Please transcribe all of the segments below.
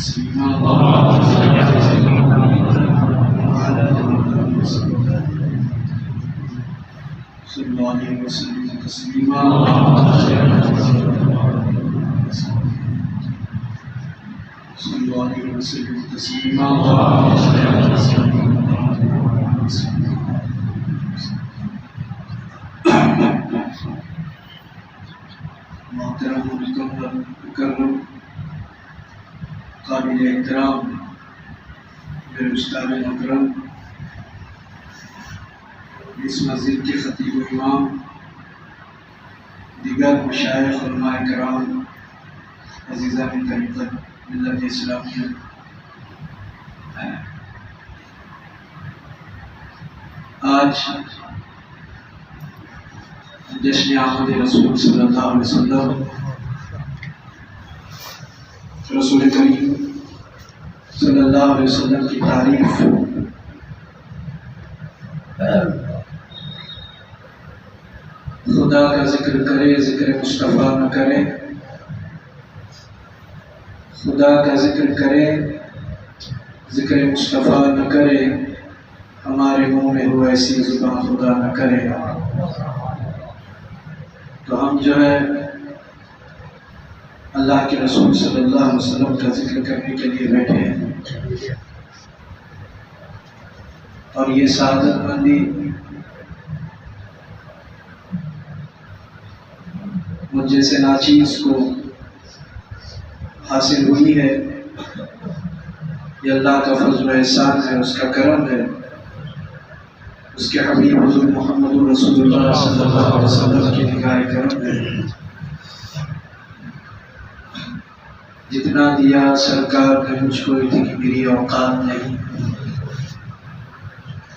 تسليما اللهم صل على سيدنا محمد وعلى آله وصحبه صلى الله عليه وسلم تسليما اللهم صل على سيدنا محمد صلى الله عليه وسلم تسليما اللهم صل على سيدنا محمد محترم مکرم قابل احترام میرے استاد محترم اس مسجد کے خطیب و امام دیگر مشائخ علماء کرام عزیزان طریقت ملت اسلامیہ آج جشن آمد رسول صلی اللہ علیہ وسلم رسول کریم صلی اللہ علیہ وسلم کی تعریف خدا کا ذکر کرے ذکر مصطفیٰ نہ کرے خدا کا ذکر کرے ذکر مصطفیٰ نہ کرے ہمارے منہ میں ہو ایسی زبان خدا نہ کرے تو ہم جو ہے اللہ کے رسول صلی اللہ علیہ وسلم کا ذکر کرنے کے لیے بیٹھے ہیں اور یہ سعادت مندی مجھ جیسے ناچیز کو حاصل ہوئی ہے یہ اللہ کا فضل و احسان ہے اس کا کرم ہے اس کے حبیب حضور محمد رسول اللہ صلی اللہ علیہ وسلم کی نگاہ کرم ہے جتنا دیا سرکار نے مجھ کو اتنی میری اوقات نہیں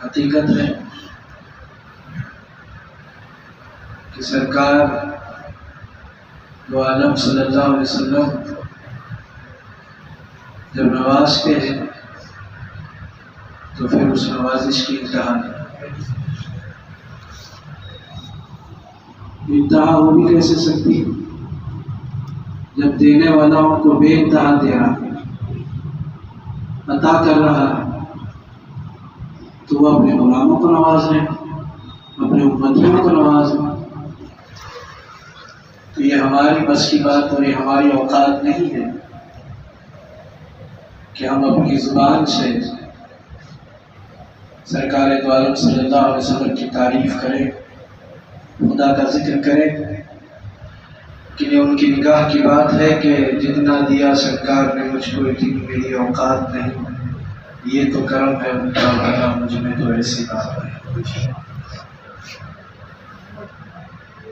حقیقت ہے کہ سرکار دو عالم صلی اللہ علیہ وسلم جب نوازتے ہیں تو پھر اس نوازش کی انتہا نہیں انتہا ہو بھی کیسے سکتی جب دینے والا ان کو بے انتہا دے رہا عطا کر رہا تو وہ اپنے غلاموں کو نواز لیں اپنے امتیوں کو نواز لیں تو یہ ہماری بس کی بات اور یہ ہماری اوقات نہیں ہے کہ ہم اپنی زبان سے سرکار دو عالم صلی اللہ علیہ وسلم کی تعریف کریں خدا کا ذکر کریں کہ یہ ان کی نگاہ کی بات ہے کہ جتنا دیا سرکار نے مجھ کو اتنی میری اوقات نہیں یہ تو کرم ہے ان کا بھلا مجھ میں تو ایسی بات ہے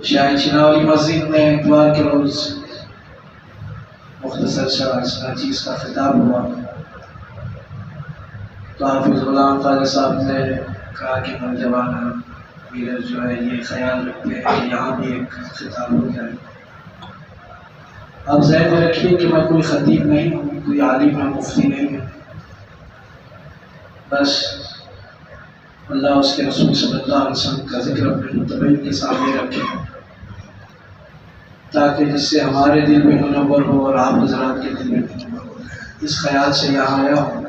شاہ چناوری مسجد میں اتوار کے روز مختصر سا چیز کا خطاب ہوا تو حافظ غلام خواجہ صاحب نے کہا کہ نوجوان میرا جو ہے یہ خیال رکھتے ہیں کہ یہاں بھی ایک خطاب ہو جائے اب ذہن میں رکھیے کہ میں کوئی خطیب نہیں ہوں کوئی عالم یا مفتی نہیں ہوں بس اللہ اس کے رسول صلی اللہ علیہ وسلم کا ذکر اپنے متبعین کے سامنے رکھے تاکہ جس سے ہمارے دل میں منور ہو اور آپ حضرات کے دل میں منور ہو اس خیال سے یہاں آیا ہوں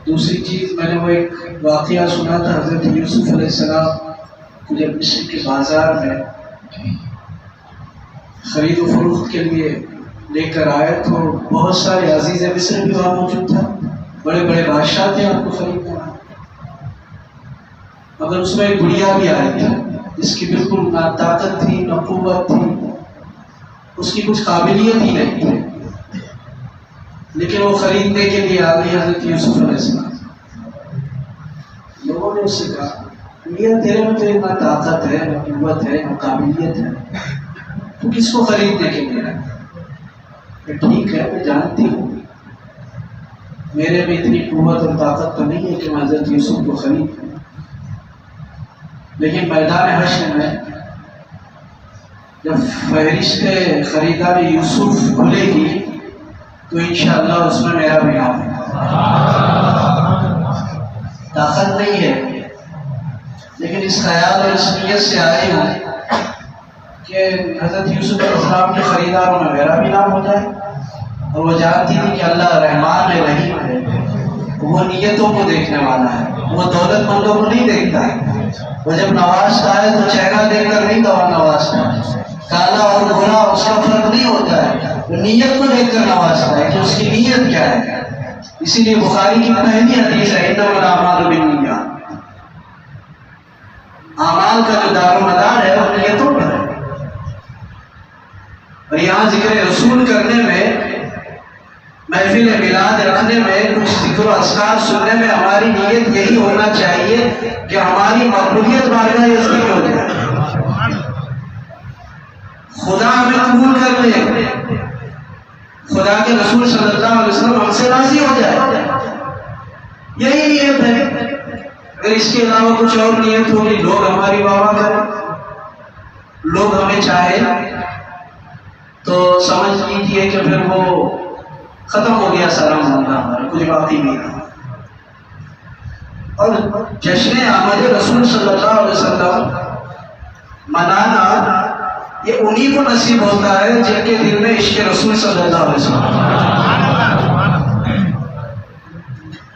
دوسری چیز میں نے وہ ایک واقعہ سنا تھا حضرت یوسف علیہ السلام کو جب مصر کے بازار میں خرید و فروخت کے لیے لے کر آئے تو بہت سارے عزیز مصر بھی وہاں موجود تھا بڑے بڑے بادشاہ تھے آپ کو خریدنا مگر اس میں ایک گڑیا بھی آئی تھی جس کی بالکل نہ طاقت تھی نہ قوت تھی اس کی کچھ قابلیت ہی نہیں تھی لیکن وہ خریدنے کے لیے آ گئی حضرت یوسف علیہ السلام لوگوں نے اس سے کہا یہ تیرے میں تو نہ طاقت ہے نہ قوت ہے نہ قابلیت ہے تو کس کو خریدنے کے لیے آئے ٹھیک ہے میں جانتی ہوں میرے میں اتنی قوت اور طاقت تو نہیں ہے کہ میں حضرت یوسف کو خرید لوں لیکن میدان حشر میں جب فہرست خریدار یوسف کھلے گی تو انشاءاللہ اس میں میرا بھی نام ہے طاقت نہیں ہے لیکن اس خیال اور اس نیت سے آئے ہیں کہ حضرت یوسف علیہ السلام کے خریداروں میں میرا بھی نام ہو جائے اور وہ جانتی تھی کہ اللہ رحمان ہے، رحیم ہے، وہ نیتوں کو دیکھنے والا ہے، وہ دولت مندوں کو نہیں دیکھتا ہے، وہ جب نوازتا ہے تو چہرہ دیکھ کر نہیں نوازتا ہے، کالا اور گورا اس کا فرق نہیں ہوتا ہے، وہ نیت کو دیکھ کر نوازتا ہے کہ اس کی نیت کیا ہے۔ اسی لیے بخاری کی پہلی حدیث ہے انما الاعمال بالنیات، اعمال کا جو دار و مدار ہے وہ نیتوں پر ہے۔ اور یہاں ذکر رسول کرنے میں، محفل میلاد رکھنے میں، کچھ ذکر و اذکار سننے میں ہماری نیت یہی ہونا چاہیے کہ ہماری مقبولیت بارگاہ یزدی میں ہو جائے، خدا ہمیں قبول کر لے، خدا کے رسول صلی اللہ علیہ وسلم ہم سے راضی ہو جائے، یہی نیت ہے۔ اگر اس کے علاوہ کچھ اور نیت ہوگی، لوگ ہماری واہ کریں، لوگ ہمیں چاہیں، تو سمجھ لیجیے کہ پھر وہ ختم ہو گیا سارا معاملہ، ہمارا کچھ باقی نہیں رہا۔ اور جشن آمد رسول صلی اللہ علیہ وسلم منانا یہ انہی کو نصیب ہوتا ہے جن کے دل میں عشق رسول صلی اللہ علیہ وسلم۔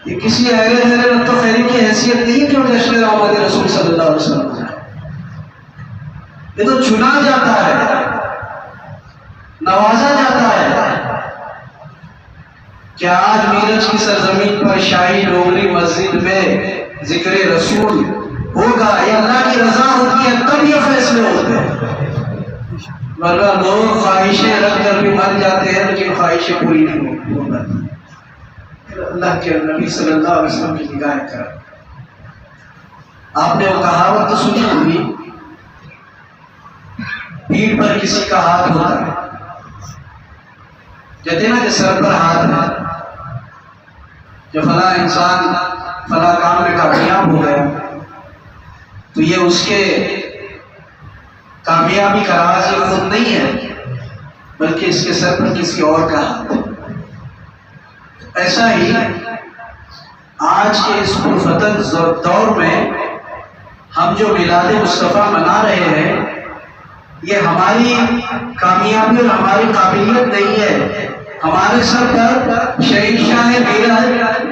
یہ کسی اہل رت و خیری کی حیثیت نہیں کہ وہ جشن آمد رسول صلی اللہ علیہ وسلم ہے، یہ تو چنا جاتا ہے، نوازا جاتا ہے کہ آج میرج کی سرزمین پر شاہی ڈوگری مسجد میں ذکر رسول ہوگا، یہ اللہ کی رضا ہوتی ہے تب یہ فیصلے ہوتے ہیں، ورنہ لوگ خواہشیں رکھ کر بھی مر جاتے ہیں لیکن خواہشیں پوری نہیں ہوتی۔ اللہ کے نبی صلی اللہ علیہ وسلم کی نگاہ کر، آپ نے وہ کہاوت تو سنی ہوگی، پیٹھ پر کسی کا ہاتھ ہوتا ہے، کہتے ہیں نا کہ سر پر ہاتھ ہے، کہ فلاں انسان فلاں کام میں کامیاب ہو گیا تو یہ اس کے کامیابی کا راز یہ خود نہیں ہے بلکہ اس کے سر پر کسی اور کا ہاتھ ہے۔ ایسا ہی آج کے اس پرفتن دور میں ہم جو میلاد مصطفیٰ منا رہے ہیں، یہ ہماری کامیابی اور ہماری قابلیت نہیں ہے، ہمارے سر پر شہنشاہ میرج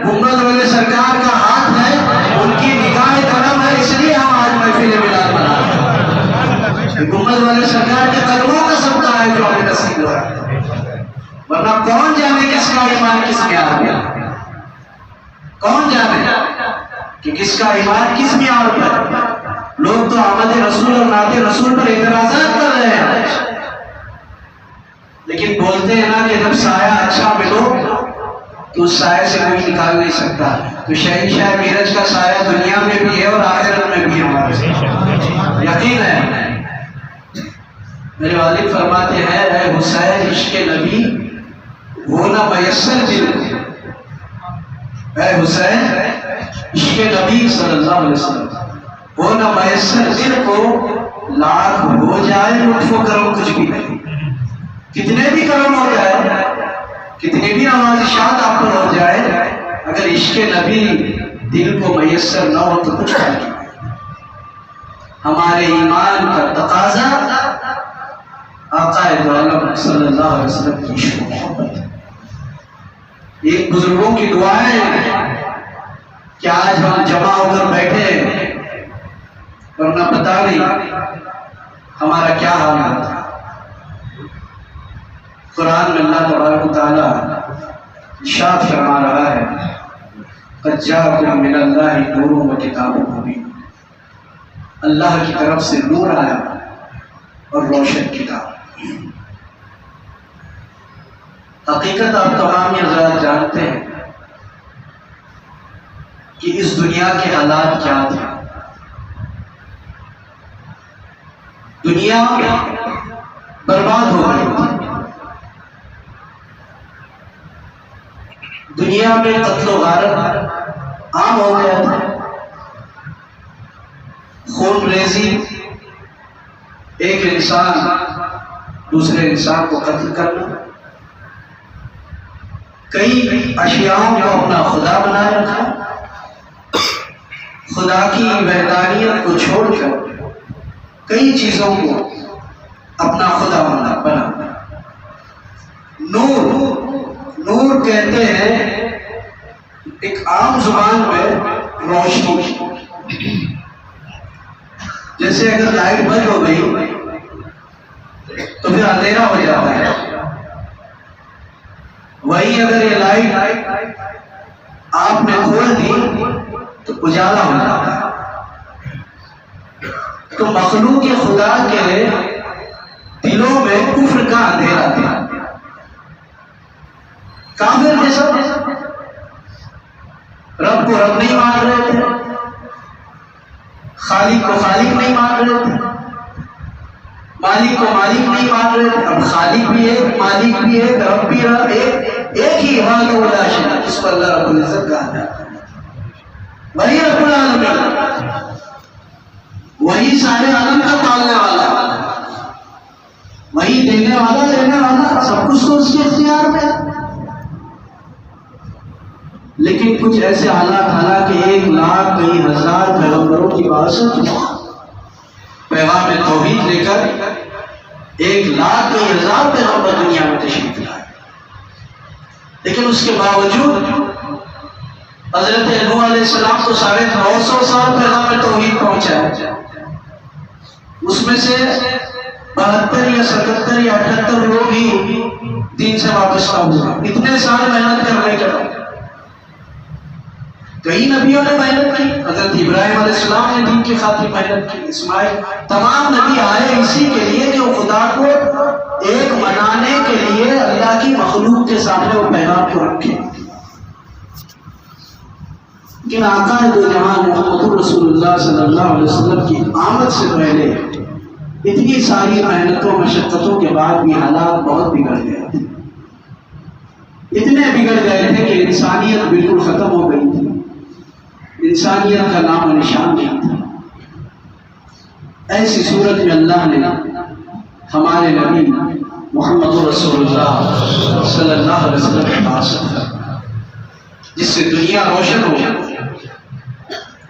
گنبد والے سرکار کا ہاتھ ہے، ان کی نگاہ کرم ہے، اس لیے ہم آج محفل میلاد منا رہے ہیں۔ گنبد والے سرکار کے قدموں کا صدقہ ہے جو ہمیں نصیب ہوا ہے، ورنہ کون جانے کس کا ایمان کس میں آ گیا، کون جانے کہ کس کا ایمان کس میں آ گیا۔ لوگ تو آمد رسول اور نعت رسول پر اعتراضات کر رہے ہیں، لیکن بولتے ہیں نا کہ جب سایہ اچھا ملو تو اس سایہ سے کوئی نکال نہیں سکتا، تو شہنشاہ میرج کا سایہ دنیا میں بھی ہے اور آخرت میں بھی ہمارے یقین ہے۔ میرے والد فرماتے ہیں اے حسین عشق نبی وہ نہ میسر دل کو، اے حسین عشق نبی صلی اللہ علیہ وسلم وہ نہ میسر دل کو، لاکھ ہو جائے لطف و کرم کچھ بھی نہیں، کتنے بھی کرم ہو جائے، کتنی بھی نوازشات آپ پر ہو جائے، اگر عشق نبی دل کو میسر نہ ہو تو کچھ نہیں۔ ہمارے ایمان کا تقاضا آقا دو عالم صلی اللہ علیہ وسلم کی عشق و محبت ہے۔ ایک بزرگوں کی دعائیں کہ آج ہم جمع ہو کر بیٹھے ہیں، ورنہ پتہ نہیں ہمارا کیا حال ہوتا۔ قرآن میں اللہ تبارک و تعالیٰ ارشاد فرما رہا ہے قد جاءکم من اللہ نور و کتاب مبین، اللہ کی طرف سے نور آیا اور روشن کتاب۔ حقیقت آپ تمام یہ حضرات جانتے ہیں کہ اس دنیا کے حالات کیا تھے۔ دنیا برباد ہو گئی تھی، دنیا میں قتل و غارت عام ہو گیا تھا، خون ریزی، ایک انسان دوسرے انسان کو قتل کرنا، کئی اشیاءوں کو اپنا خدا بنائے رکھا، خدا کی وحدانیت کو چھوڑ کر کئی چیزوں کو اپنا خدا بنا۔ نور نور کہتے ہیں ایک عام زبان میں روشنی، جیسے اگر لائٹ بند ہو گئی تو پھر اندھیرا ہو جاتا ہے، وہی اگر یہ لائٹ آپ نے کھول دی تو اجالا ہو جاتا ہے۔ تو مخلوق خدا کے دلوں میں کفر کا اندھیرا تھا، کافر جیسا رب کو رب نہیں مان رہے تھے، خالق کو خالق نہیں مان رہے تھے، مالک کو مالک نہیں مان رہے تھے۔ اب خالق بھی ہے، مالک بھی ہے، رب بھی ہے، ایک ہی وحدہ لا شریک له، جس کو اللہ رب العزت کہا جاتا ہے، وہی رب العالمین، وہی سارے عالم کا پالنے والا، وہی دینے والا لینے والا، سب کچھ تو اس کے اختیار میں۔ لیکن کچھ ایسے حالات، حالانکہ 1 لاکھ کئی ہزار پیغمبروں کی بعثت پیغام توحید لے کر 1 لاکھ کئی ہزار پیغمبر دنیا میں تشریف لائے، لیکن اس کے باوجود حضرت نوح علیہ السلام کو 950 سال پیغام توحید پہنچایا، اس میں سے 72 یا 77 یا 78 لوگ ہی دین سے وابستہ ہوئے، اتنے سال محنت کرنے کے بعد۔ کئی نبیوں نے محنت کی، حضرت ابراہیم علیہ السلام نے دین کی خاطر محنت کی، اسماعیل، تمام نبی آئے اسی کے لیے کہ وہ خدا کو ایک منانے کے لیے اللہ کی مخلوق کے سامنے وہ پیغام کو رکھے۔ لیکن آقا دو جہان محمد رسول اللہ صلی اللہ علیہ وسلم کی آمد سے پہلے اتنی ساری محنتوں مشقتوں کے بعد بھی حالات بہت بگڑ گئے تھے، اتنے بگڑ گئے تھے کہ انسانیت بالکل ختم ہو گئی تھی، انسانیت کا نام و نشان نہیں تھا۔ ایسی صورت میں اللہ نے ہمارے نبی محمد رسول اللہ صلی اللہ علیہ وسلم کی بعثت کی، جس سے دنیا روشن ہو گئی،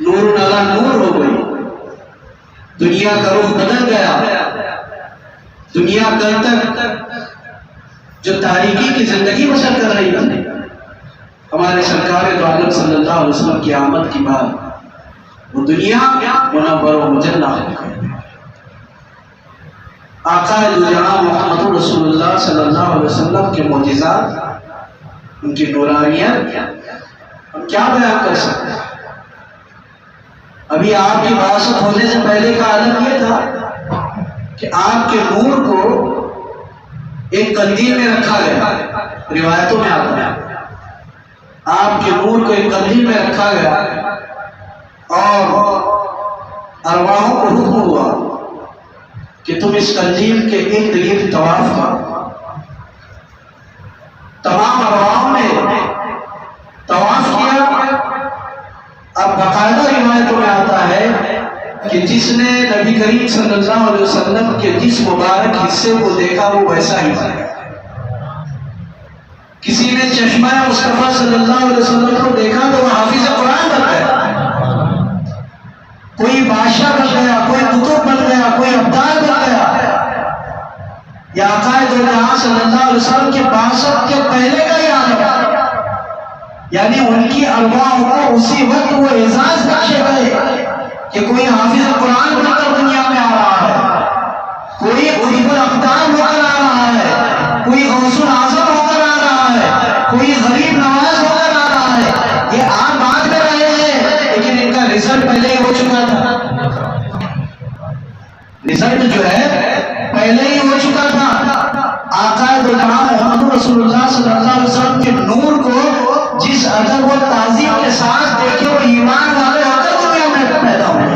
نور علی نور ہو گئی، دنیا کا رخ بدل گیا۔ دنیا کل تک جو تاریکی کی زندگی بسر کر رہی تھی، ہمارے سرکار دو عالم صلی اللہ علیہ وسلم کی آمد کی بعد وہ دنیا منور و مجلہ ہو گئی۔ آقا دو جہاں محمد رسول اللہ صلی اللہ علیہ وسلم کے معجزات، ان کی نورانیت ہم کیا بیان کر سکتے ہیں؟ ابھی آپ کی بعثت ہونے سے پہلے کا عالم یہ تھا کہ آپ کے نور کو ایک قندیل میں رکھا گیا، روایتوں میں آتا ہے آپ کے نور کو ایک قندیل میں رکھا گیا اور ارواحوں کو حکم ہوا کہ تم اس قندیل کے ارد گرد طواف کرو۔ تمام ارواحوں نے طواف کیا۔ اب باقاعدہ روایتوں میں آتا ہے کہ جس نے نبی کریم صلی اللہ علیہ وسلم کے جس مبارک حصے کو دیکھا وہ ویسا ہی تھا۔ کسی نے چشمہ مصطفیٰ صلی اللہ علیہ وسلم کو دیکھا تو وہ حافظ قرآن بن گیا، کوئی بادشاہ بن گیا، کوئی قطب بن گیا، کوئی ابدال بن گیا۔ یا آقا دو جہاں صلی اللہ علیہ وسلم کے بعثت کے پہلے کا ہی عالم، یعنی ان کی ارواح کو اسی وقت وہ اعزاز بخشے گئے کہ کوئی حافظ قرآن بن کر دنیا میں آ رہا ہے، کوئی قطب الابدال ہو کر آ رہا ہے، کوئی غوث الاعظم ہو کر آ رہا ہے، کوئی غریب نواز ہو کر آ رہا ہے۔ یہ آپ بات کر رہے ہیں لیکن ان کا رزلٹ پہلے ہی ہو چکا تھا، رزلٹ جو ہے پہلے ہی ہو چکا تھا۔ آقا دو جہاں محمد رسول اللہ صلی اللہ علیہ وسلم کے نور کو جس ادب و تعظیم کے ساتھ دیکھے وہ ایمان والے ہو کر دنیا میں پیدا ہوئے۔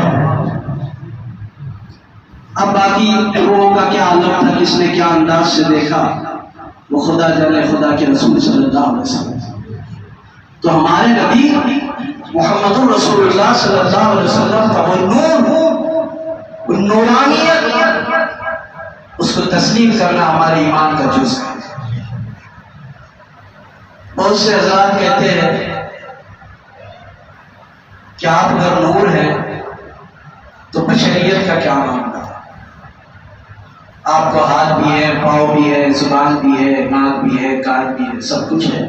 اب باقی روحوں کا کیا عالم تھا، کس نے کیا انداز سے دیکھا، وہ خدا جانے، خدا کے رسول صلی اللہ علیہ وسلم۔ تو ہمارے نبی محمد رسول اللہ صلی اللہ علیہ وسلم کا وہ نور، وہ نورانیت، اس کو تسلیم کرنا ہمارے ایمان کا جز ہے۔ بہت سے حضرات کہتے ہیں کہ آپ اگر نور ہیں تو بشریت کا کیا معاملہ؟ آپ کو ہاتھ بھی ہے، پاؤں بھی ہے، زبان بھی ہے، ناک بھی ہے، کان بھی ہے، سب کچھ ہے۔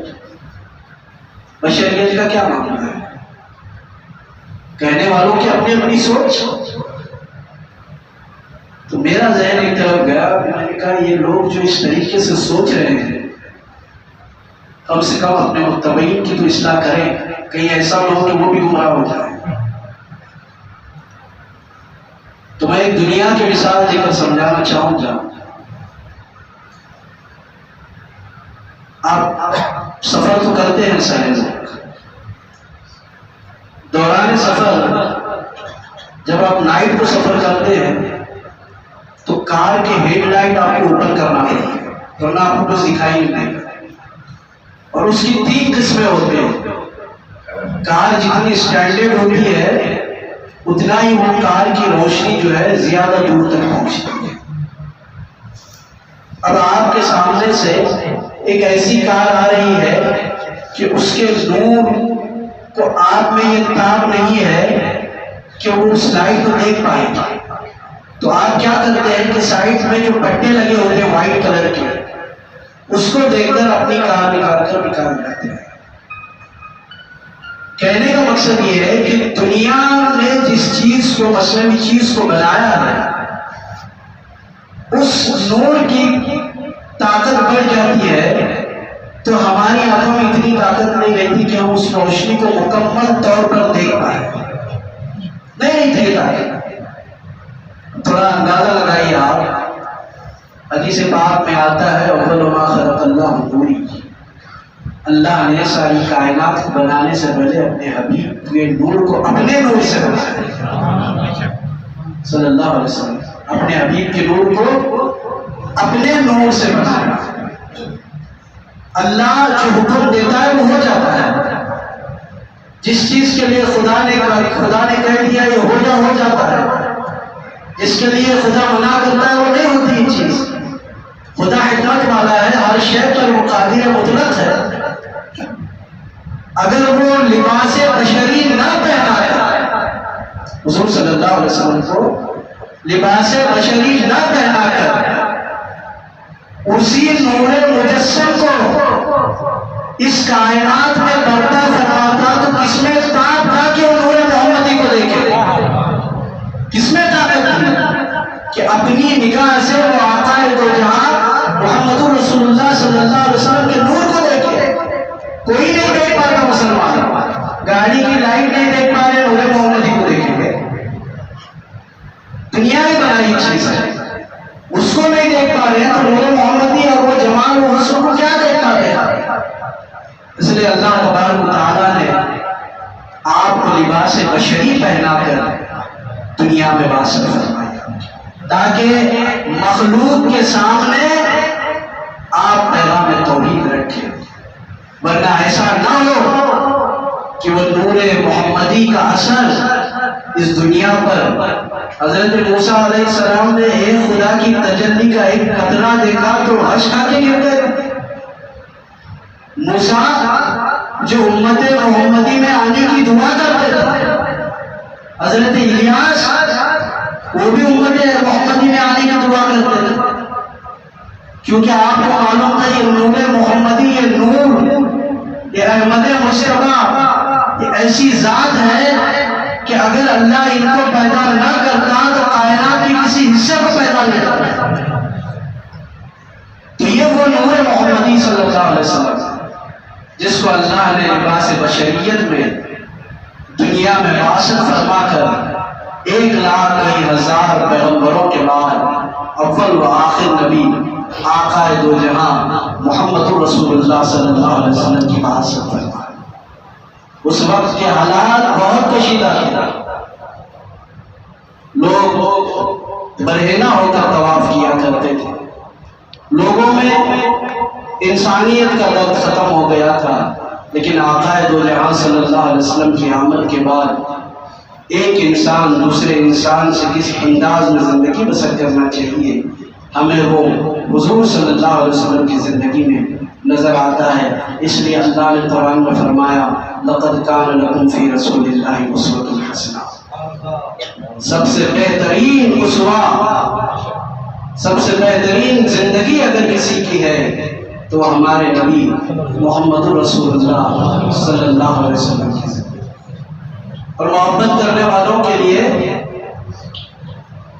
بشریت کا کیا معاملہ ہے؟ کہنے والوں کی اپنی اپنی سوچ۔ تو میرا ذہن ایک طرف گیا، میں نے کہا یہ لوگ جو اس طریقے سے سوچ رہے ہیں، کم سے کم اپنے متبعین کی تو اصلاح کریں، کہیں ایسا نہ ہو کہ وہ بھی گمراہ ہو جائے۔ تو میں ایک دنیا کی مثال دے کر سمجھانا چاہوں گا۔ آپ سفر تو کرتے ہیں سہل، دوران سفر جب آپ نائٹ کو سفر کرتے ہیں تو کار کی ہیڈ لائٹ آپ کو اوپن کرنا پڑتی ہے ورنہ آپ کو کچھ دکھائی نہیں دیتا۔ اور اس کی 3 قسمیں ہوتی ہیں۔ کار جتنی اسٹینڈرڈ ہوتی ہے اتنا ہی وہ کار کی روشنی جو ہے زیادہ دور تک پہنچتی ہے۔ اب آپ کے سامنے سے ایک ایسی کار آ رہی ہے کہ اس کے نور کو آپ میں یہ تاب نہیں ہے کہ وہ اس لائٹ کو دیکھ پائے گا، تو آپ کیا کرتے ہیں کہ سائڈ میں جو پٹے لگے ہوتے ہیں وائٹ کلر کے، اس کو دیکھ کر اپنی کار نکال جاتے ہیں۔ کہنے کا مقصد یہ ہے کہ دنیا نے جس چیز کو، مصنوعی چیز کو بنایا ہے، اس نور کی طاقت بڑھ جاتی ہے تو ہماری آنکھوں میں اتنی طاقت نہیں رہتی کہ ہم اس روشنی کو مکمل طور پر دیکھ پائیں۔ نہیں تھی طاقت۔ تھوڑا اندازہ لگائیے آپ، حدیث پاک میں آتا ہے اول ما خلق اللہ نوری، اللہ نے ساری کائنات کو بنانے سے پہلے اپنے حبیب کے نور کو اپنے نور سے بنایا صلی اللہ علیہ وسلم، اپنے حبیب کے نور کو اپنے نور سے بنایا۔ اللہ جو حکم دیتا ہے وہ ہو جاتا ہے، جس چیز کے لیے خدا نے کہہ دیا یہ ہو جاتا ہے، جس کے لیے خدا منع کرتا ہے وہ نہیں ہوتی یہ چیز۔ خدا حکمت والا ہے، ہر شے پر وہ قادر مطلق ہے۔ اگر وہ لباس بشری نہ پہنا، حضور صلی اللہ علیہ وسلم کو لباس بشری نہ پہنا کر اسی نور مجسم کو اس کائنات میں برپا فرماتا تو کس میں طاقت تھا کہ وہ نور محمدی کو دیکھے؟ کس میں طاقت تھی کہ اپنی نگاہ سے وہ آقا دو جہاں محمد رسول اللہ صلی اللہ علیہ وسلم کے نور کو دیکھے؟ کوئی نہیں دیکھ پاتا مسلمان، گاڑی کی لائٹ نہیں دیکھ پا رہے، نور محمدی کو دیکھیں گے؟ دنیا ہی بنائی چیز ہے، اس کو نہیں دیکھ پا رہے ہیں تو نور محمدی اور وہ جمال و حسن کو کیا دیکھ پا رہے ہیں؟ اس لیے اللہ تبارک و تعالیٰ نے آپ کو لباس بشری پہنا کر دنیا میں باسط فرمایا تاکہ مخلوق کے سامنے آپ پیغام توحید رکھیں، ورنہ ایسا نہ ہو کہ وہ نور محمدی کا اثر اس دنیا پر۔ حضرت موسیٰ علیہ السلام نے ایک خدا کی تجلی کا ایک قطرہ دیکھا تو ہنس کھا کے گر گئے۔ موسیٰ جو امت محمدی میں آنے کی دعا کرتے تھے، حضرت الیاس وہ بھی امت محمدی میں آنے کی دعا کرتے تھے، کیونکہ آپ کو معلوم تھا یہ نور محمدی، یہ نور، یہ احمد مصطفیٰ، یہ ایسی ذات ہے کہ اگر اللہ ان کو پیدا نہ کرتا تو کائنات کی کسی حصے کو پیدا نہیں کرتا۔ تو یہ وہ نور محمدی صلی اللہ علیہ وسلم جس کو اللہ نے لباس بشریت میں دنیا میں باسط فرما کر 1,01,000 پیغمبروں کے بعد اول و آخر نبی آقا دو جہاں محمد رسول اللہ صلی اللہ علیہ وسلم کی باسط فرمایا۔ اس وقت کے حالات بہت کشیدہ تھے، لوگ برہنہ ہو کر طواف کیا کرتے تھے، لوگوں میں انسانیت کا درد ختم ہو گیا تھا، لیکن آقا دو جہاں صلی اللہ علیہ وسلم کی آمد کے بعد ایک انسان دوسرے انسان سے کس انداز میں زندگی بسر کرنا چاہیے ہمیں وہ حضور صلی اللہ علیہ وسلم کی زندگی میں نظر آتا ہے۔ اس لیے اللہ نے قرآن میں فرمایا لَقَدْ كَانَ لَكُمْ فِي رَسُولِ اللَّهِ أُسْوَةٌ حَسَنَةٌ، سب سے بہترین اسوہ سب سے بہترین زندگی اگر کسی کی ہے تو ہمارے نبی محمد رسول اللہ صلی اللہ علیہ وسلم کی زندگی. اور محبت کرنے والوں کے لیے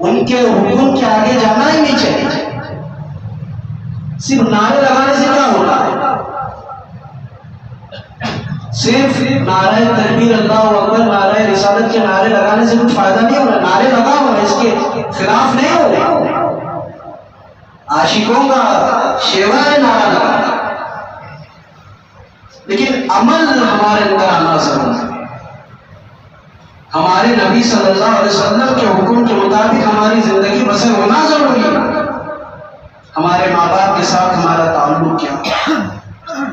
ان کے حکم کے آگے جانا ہی نہیں چاہیے. صرف نعرے لگانے سے کیا ہوگا؟ صرف نعرہ تکبیر اللہ اکبر نعرہ رسالت کے نعرے لگانے سے کچھ فائدہ نہیں ہوگا. نعرے لگا ہوا اس کے خلاف نہیں ہوگا. عاشقوں کا شیوا ہے نعرہ لگانا، لیکن عمل ہمارے اندر آنا ضروری ہے. ہمارے نبی صلی اللہ علیہ وسلم کے حکم کے مطابق ہماری زندگی بسر ہونا ضروری ہے. ہمارے ماں باپ کے ساتھ ہمارا تعلق کیا،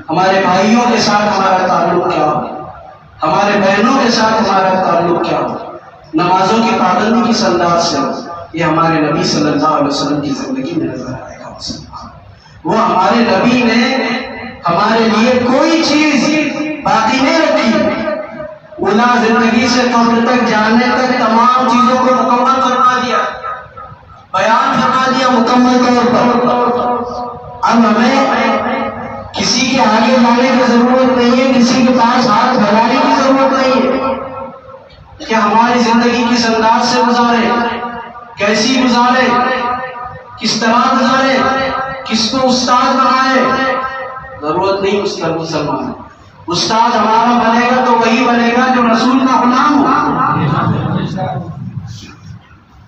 ہمارے بھائیوں کے ساتھ ہمارا تعلق کیا، ہمارے بہنوں کے ساتھ ہمارا تعلق کیا، نمازوں کی پابندی کس انداز سے، یہ ہمارے نبی صلی اللہ علیہ وسلم کی زندگی میں نظر آئے گا. وہ ہمارے نبی نے ہمارے لیے کوئی چیز باقی نہیں رکھی. اولا زندگی سے قبر تک جانے تک تمام چیزوں کو مکمل فرما دیا، بیان فرما دیا مکمل طور پر. اب ہمیں کسی کے آگے لانے کی ضرورت نہیں ہے، کسی کے پاس ہاتھ بھرانے کی ضرورت نہیں ہے کہ ہماری زندگی کس انداز سے گزارے، کیسی گزارے، کس طرح گزارے، کس کو استاد بنائے. ضرورت نہیں اس پر مسلمان. استاد ہمارا بنے گا تو وہی بنے گا جو رسول کا غلام ہو.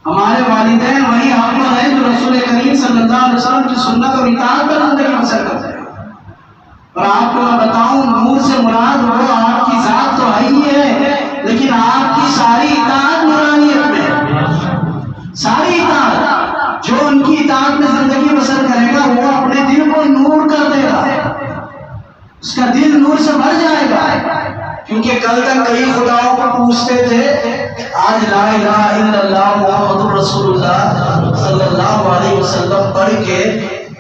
ہمارے والدین وہی حاکم ہیں جو رسول کریم صلی اللہ علیہ وسلم کی سنت اور اطاعت پر زندگی بسر کرتے ہیں. اور آپ کو میں بتاؤں، نور سے مراد وہ آپ کی ذات تو ہی ہے، لیکن آپ کی ساری اطاعت نورانیت میں ہے. ساری اطاعت، جو ان کی اطاعت میں زندگی بسر کرے گا وہ اپنے دل کو نور کر دے گا، اس کا دل نور سے بھر جائے گا. کیونکہ کل تک کئی خداؤں کو پوچھتے تھے، آج لا الہ الا اللہ محمد رسول اللہ صلی اللہ علیہ وسلم پڑھ کے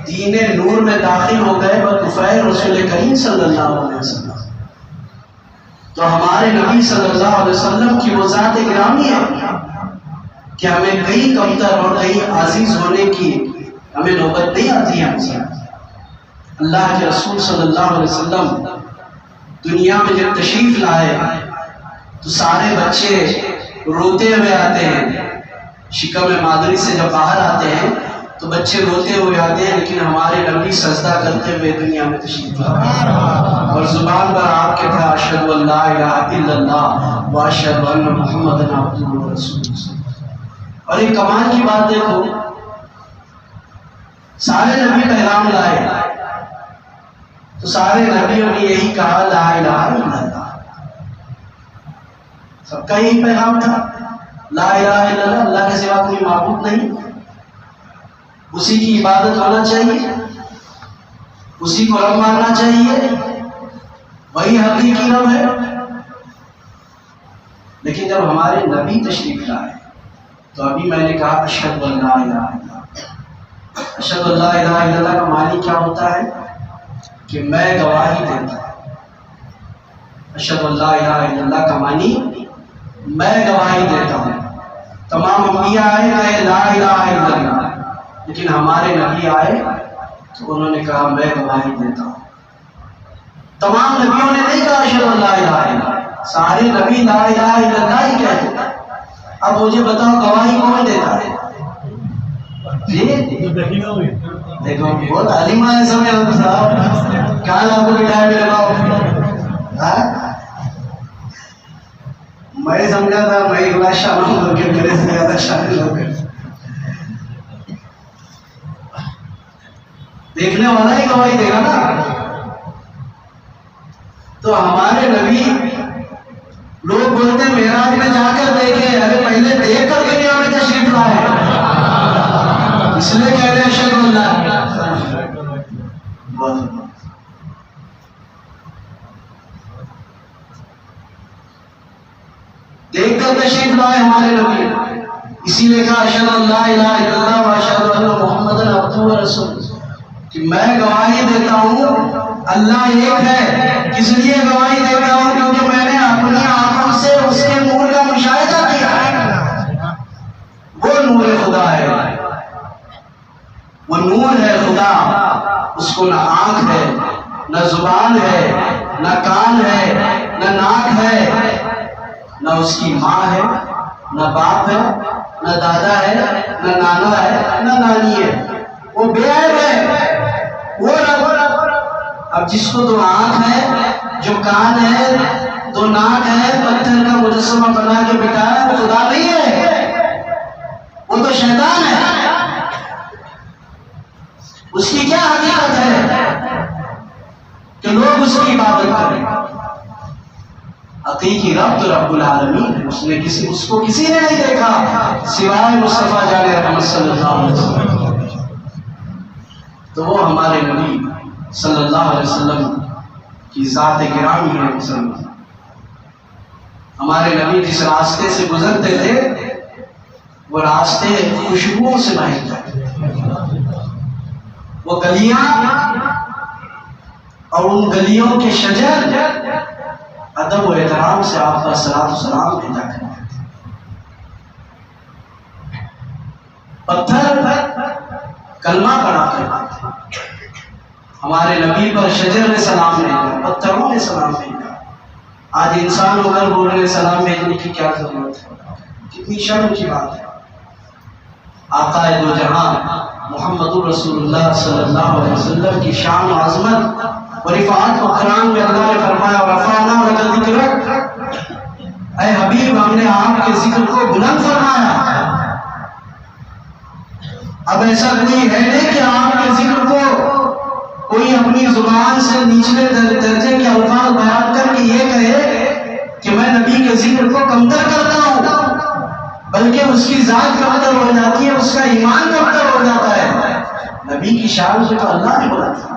دین نور میں داخل ہو گئے بطفیل رسول کریم صلی اللہ علیہ وسلم. تو ہمارے نبی صلی اللہ علیہ وسلم کی وہ ذات گرامی ہے کہ ہمیں کئی کمتر اور کئی عزیز ہونے کی ہمیں نوبت نہیں آتی ہے. اللہ کے رسول صلی اللہ علیہ وسلم دنیا میں جب تشریف لائے تو سارے بچے روتے ہوئے آتے ہیں. شکم مادری سے جب باہر آتے ہیں تو بچے روتے ہوئے آتے ہیں، لیکن ہمارے نبی سجدہ کرتے ہوئے دنیا میں تشریف لائے اور زبان پر آپ کے تھا اشہد ان لا الہ الا اللہ واشہد ان محمد عبدہ ورسولہ. اور ایک کمال کی بات دیکھو، سارے نبی پیغام لائے تو سارے نبیوں نے یہی کہا لا الہ الا اللہ. سب کا یہی پیغام تھا، لا الہ الا اللہ، اللہ کے سوا کوئی معبود نہیں، اسی کی عبادت ہونا چاہیے، اسی کو رب ماننا چاہیے، وہی حقیقی رب ہے. لیکن جب ہمارے نبی تشریف لائے تو ابھی میں نے کہا اشہد ان لا الہ الا اللہ. اشہد ان لا الہ الا اللہ کا معنی کیا ہوتا ہے؟ کہ میں گواہی دیتا ہوں. اشہد ان لا الہ الا اللہ کا معنی میں گواہی دیتا ہوں. تمام انبیاء آئے کہے لا الہ الا اللہ، لیکن ہمارے نبی آئے تو انہوں نے کہا میں گواہی دیتا ہوں. تمام نبیوں نے نہیں کہا اشہد ان لا الہ الا اللہ، سارے نبی لا الہ الا اللہ ہی کہتے ہیں. اب مجھے بتاؤ گواہی کون دیتا ہے؟ جی دیکھو بہت عالم ہے سمجھ صاحب، کہاں آپ کو بٹھایا میرے باپ؟ میں سمجھا تھا میں اگلا شامل ہو کے میرے سے زیادہ شامل ہو گئے. دیکھنے والا ہی گواہی دے گا نا. تو ہمارے نبی لوگ بولتے ہیں معراج میں جا کر دیکھے، ارے پہلے دیکھ کر دنیا میں تشریف لائے، اس لیے کہہ رہے اشہد ان لا الہ الا اللہ. دیکھ کر تشریف لائے ہمارے نبی، اسی لیے کہا اشہد ان لا الہ الا اللہ واشہد ان محمد عبدہ ورسولہ، کہ میں گواہی دیتا ہوں اللہ ایک ہے. کس لیے گواہی دیتا ہوں؟ کیونکہ میں نے اپنی آنکھوں سے اس کے نور کا مشاہدہ کیا ہے، وہ نور خدا ہے. اس کو نہ آنکھ ہے، نہ زبان ہے، نہ کان ہے، نہ ناک ہے، نہ اس کی ماں ہے، نہ باپ ہے، نہ دادا ہے، نہ نانا ہے، نہ نانی ہے، وہ بے عیب ہے، وہ رب۔ اب جس کو دو آنکھ ہے، جو کان ہے، دو ناک ہے، پتھر کا مجسمہ بنا کے بٹھایا، وہ خدا نہیں ہے، وہ تو شیطان ہے۔ اس کی کیا حقیقت ہے کہ لوگ اس کی عبادت کریں؟ حقیقی رب تو رب العالمین ہے، اس کو کسی نے نہیں دیکھا سوائے مصطفیٰ جان رحمت صلی اللہ علیہ وسلم۔ تو وہ ہمارے نبی صلی اللہ علیہ وسلم کی ذات گرامی ہے۔ مسلمان ہمارے نبی جس راستے سے گزرتے تھے وہ راستے خوشبوؤں سے مہکتے تھے، وہ گلیاں اور ان گلیوں کے شجر ادب و احترام سے آپ کا صلاۃ و سلام بھیجا کرتے تھے۔ پتھر کلمہ پڑھا کرتے تھے، ہمارے نبی پر شجر نے سلام بھیجا، پتھروں نے سلام بھیجا۔ آج انسان ہو کر بول رہے سلام بھیجنے کی کیا ضرورت ہے؟ کتنی شرم کی بات ہے۔ آقا دو جہاں محمد رسول اللہ صلی اللہ علیہ وسلم کی شان و عظمت اور رفعت و کرام میں اللہ نے فرمایا رفعنا لک ذکرک، اے حبیب ہم نے آپ کے ذکر کو بلند فرمایا۔ اب ایسا کوئی ہے نہیں کہ آپ کے ذکر کو کوئی اپنی زبان سے نچلے درجے کے الفاظ بیان کر کے یہ کہے کہ میں نبی کے ذکر کو کمتر کرتا ہوں، بلکہ اس کی ذات کمتر ہو جاتی ہے، اس کا ایمان کمتر ہو جاتا ہے۔ نبی کی شان سے تو اللہ نے بولا تھا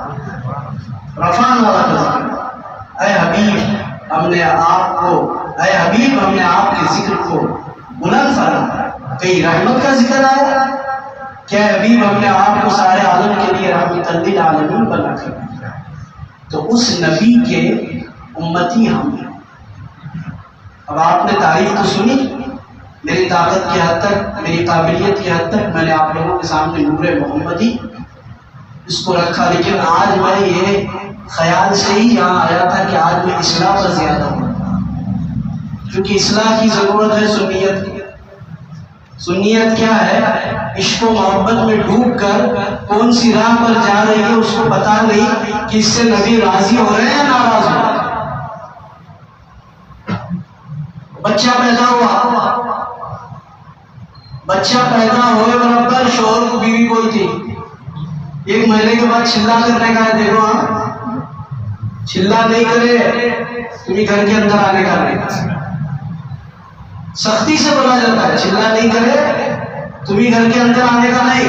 رفعنا لک ذکرک، اے حبیب ہم نے آپ کے ذکر کو بلند فرمایا۔ کئی رحمت کا ذکر آیا کہ حبیب ہم نے آپ کو سارے عالم کے لیے رحمت للعالمین بنا کر دیا۔ تو اس نبی کے امتی ہم ہیں۔ اب آپ نے تعریف تو سنی، میری طاقت کی حد تک، میری قابلیت کی حد تک میں نے آپ لوگوں کے سامنے نور محمدی اس کو رکھا، لیکن آج میں یہ خیال سے ہی یہاں آیا تھا کہ آج میں اصلاح پر زیادہ ہوں، کیونکہ اصلاح کی ضرورت ہے سنیت کی۔ سنیت کیا ہے؟ عشق و محبت میں ڈوب کر کون سی راہ پر جا رہی ہے اس کو پتا نہیں کہ اس سے نبی راضی ہو رہے ہیں یا ناراض ہو رہے ہیں۔ بچہ پیدا ہوئے برابر شوہر کو بیوی کوئی تھی، ایک مہینے کے بعد چلا کرنے کا ہے، دیکھو ہاں چلا نہیں کرے تمہیں گھر کے اندر آنے کا نہیں، سختی سے بولا جاتا ہے چلا نہیں کرے تمہیں گھر کے اندر آنے کا نہیں۔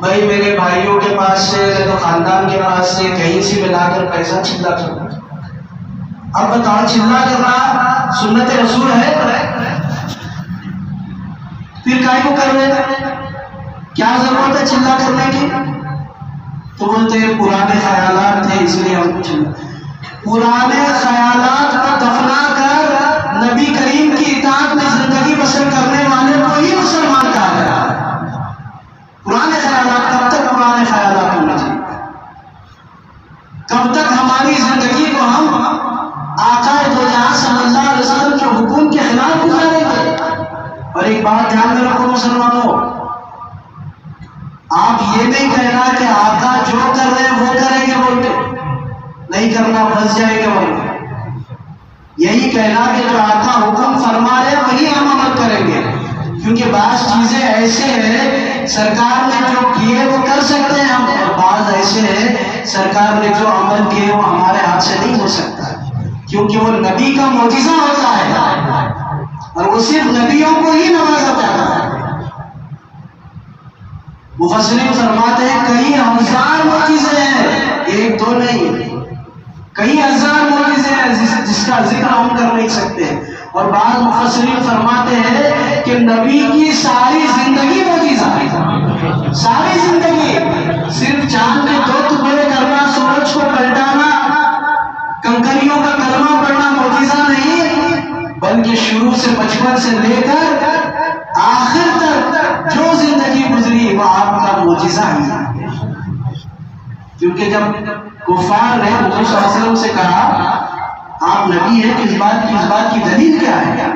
بھائی میرے بھائیوں کے پاس سے یا تو خاندان کے پاس سے کہیں سے ملا کر پیسہ چلا کرنا، اب بتاؤ چلا کرنا سنت رسول ہے؟ پھر کائی کو کر رہے ہیں؟ کیا ضرورت ہے چلا کرنے کی؟ تو بولتے ہیں پرانے خیالات تھے اس لیے ہم کچھ پرانے خیالات کو دفنا کر نبی کریم کی اطاعت میں زندگی بسر کرنے والے کو ہی مسلمان کہا گیا۔ پرانے خیالات کب تک پرانے خیالات ہونے چاہیے؟ کب تک ہماری زندگی کو ہم آقا دو جہاں صلی اللہ علیہ وسلم کے حکم کے خلاف گزاریں گے؟ اور ایک بات دھیان میں رکھو مسلمانوں، آپ یہ نہیں کہنا کہ آقا جو کر رہے ہیں وہ کریں گے بول کے، نہیں کرنا پھنس جائے گا بول کے، یہی کہنا کہ جو آقا حکم فرما رہے وہی ہم عمل کریں گے، کیونکہ بعض چیزیں ایسے ہیں سرکار نے جو کیے وہ کر سکتے ہیں ہم، اور بعض ایسے ہیں سرکار نے جو عمل کیے وہ ہمارے ہاتھ سے نہیں ہو سکتا، کیونکہ وہ نبی کا معجزہ ہوتا ہے اور وہ صرف نبیوں کو ہی نوازا جاتا ہے۔ مفسرین فرماتے ہیں کئی ہزار معجزے ہیں، ایک دو نہیں، کئی ہزار معجزے ہیں جس کا ذکر ہم کر نہیں سکتے، اور بعض مفسرین فرماتے ہیں کہ نبی کی ساری زندگی معجزہ ہے، ساری زندگی، صرف چاند کے دو ٹکڑے کرنا، سورج کو پلٹانا، کنکریوں کا کلمہ پڑھنا معجزہ نہیں، بلکہ شروع سے بچپن سے لے کر آخر تک جو زندگی گزری وہ آپ کا معجزہ ہے۔ کیونکہ جب کفار نے حضور صلی اللہ علیہ وسلم سے کہا آپ نبی ہیں کس بات کی دلیل کیا ہے،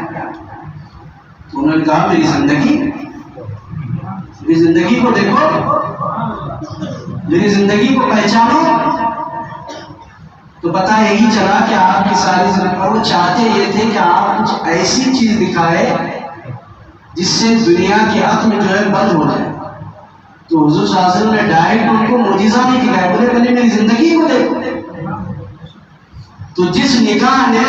تو انہوں نے کہا میری زندگی کو دیکھو، میری زندگی کو پہچانو، تو پتہ یہی چلا کہ آپ کی ساری زندگی، وہ چاہتے یہ تھے کہ آپ کچھ ایسی چیز دکھائے جس سے دنیا کی عقل جو ہے بند ہو جائے. تو حضور صلی اللہ علیہ وسلم نے ڈائریکٹ ان کو معجزہ نہیں دکھایا، بولے پہلے میری زندگی کو دیکھو. تو جس نکاح نے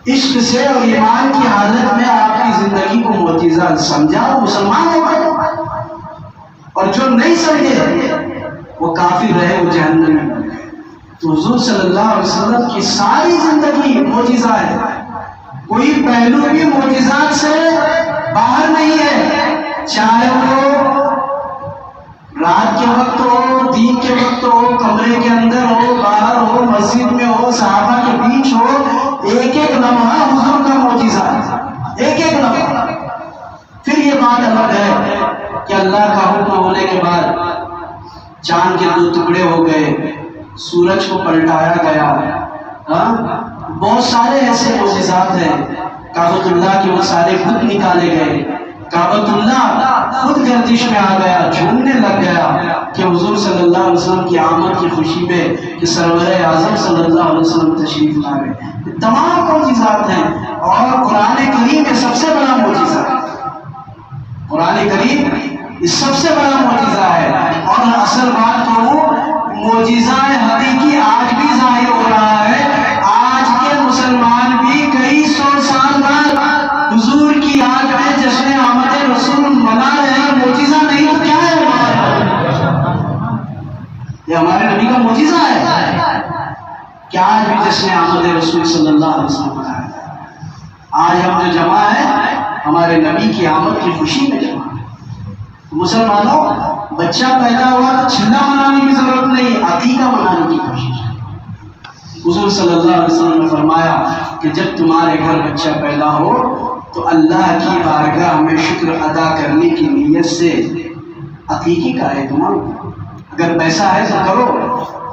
عشق سے اور ایمان کی حالت میں آپ کی زندگی کو معجزہ سمجھا وہ مسلمان ہو گئے، اور جو نہیں سمجھے وہ کافر رہے، وہ جہنم میں گئے. تو حضور صلی اللہ علیہ وسلم کی ساری زندگی معجزہ ہے، کوئی پہلو بھی معجزات سے باہر نہیں ہے، چاہے وہ رات کے وقت ہو، دن کے وقت ہو، کمرے کے اندر ہو، باہر ہو، مسجد میں ہو، صحابہ کے بیچ ہو، ایک ایک لمحہ حضور کا معجزہ ہے، ایک ایک لمحہ. پھر یہ بات الگ ہے کہ اللہ کا حکم ہونے کے بعد چاند کے 2 ٹکڑے ہو گئے، سورج کو پلٹایا گیا، بہت سارے ایسے معجزات ہیں. کعبۃ اللہ کے وہ سارے بت نکالے گئے، کعبۃ اللہ خود گردش میں آ گیا، جھومنے لگ گیا کہ حضور صلی اللہ علیہ وسلم کی آمد کی خوشی میں کہ سرور اعظم صلی اللہ علیہ وسلم تشریف لائے. تمام معجزات ہیں، اور قرآن کریم میں سب سے بڑا معجزہ ہے. قرآن کریم یہ سب سے بڑا معجزہ ہے. اور اصل بات کہوں، معجزہ حقیقی آج بھی ظاہر ہو رہا ہے. آج کے مسلمان بھی کئی 100 سال بعد حضور کی یاد میں جشن آمد رسول منا رہے ہیں. معجزہ نہیں تو کیا ہے؟ یہ ہمارے نبی کا معجزہ ہے کہ آج بھی جشن آمد رسول صلی اللہ علیہ وسلم منایا جاتا ہے. آج ہم جو جمع ہیں ہمارے نبی کی آمد کی خوشی میں جمع ہے. مسلمانوں، بچہ پیدا ہوا تو چھلا منانے کی ضرورت نہیں، عقیقہ منانے کی کوشش ہے. حضور صلی اللہ علیہ وسلم نے فرمایا کہ جب تمہارے گھر بچہ پیدا ہو تو اللہ کی بارگاہ میں شکر ادا کرنے کی نیت سے عقیقے کا اہتمام کرو. اگر پیسہ ہے تو کرو،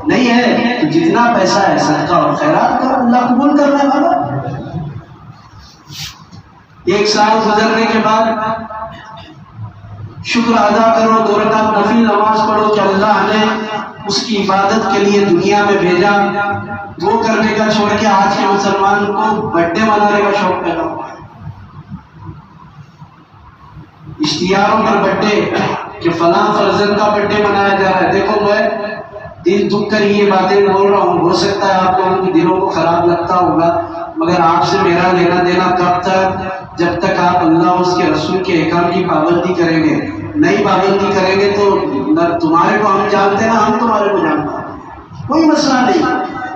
نہیں ہے تو جتنا پیسہ ہے صدقہ اور خیرات کرو، اللہ قبول کرنے والا. 1 سال گزرنے کے بعد شکر ادا کرو، 2 رکعت نفل نماز پڑھو کہ اللہ نے اس کی عبادت کے لیے دنیا میں بھیجا. وہ کرنے کا چھوڑ کے آج کے مسلمان کو برتھ ڈے منانے کا شوق پیدا ہوا ہے. اشتہاروں پر برتھ ڈے کہ فلاں فرزند کا برتھ ڈے منایا جا رہا ہے. دیکھو میں دل دکھ کر یہ باتیں بول رہا ہوں، ہو سکتا ہے آپ لوگوں کے دلوں کو خراب لگتا ہوگا، مگر آپ سے میرا لینا دینا کب تک؟ جب تک آپ اللہ اور اس کے رسول کے احکام کی پابندی کریں گے. نہیں پابندی کریں گے تو نہ تمہارے کو ہم جانتے ہیں نہ ہم تمہارے کو جانتے ہیں. کوئی مسئلہ نہیں.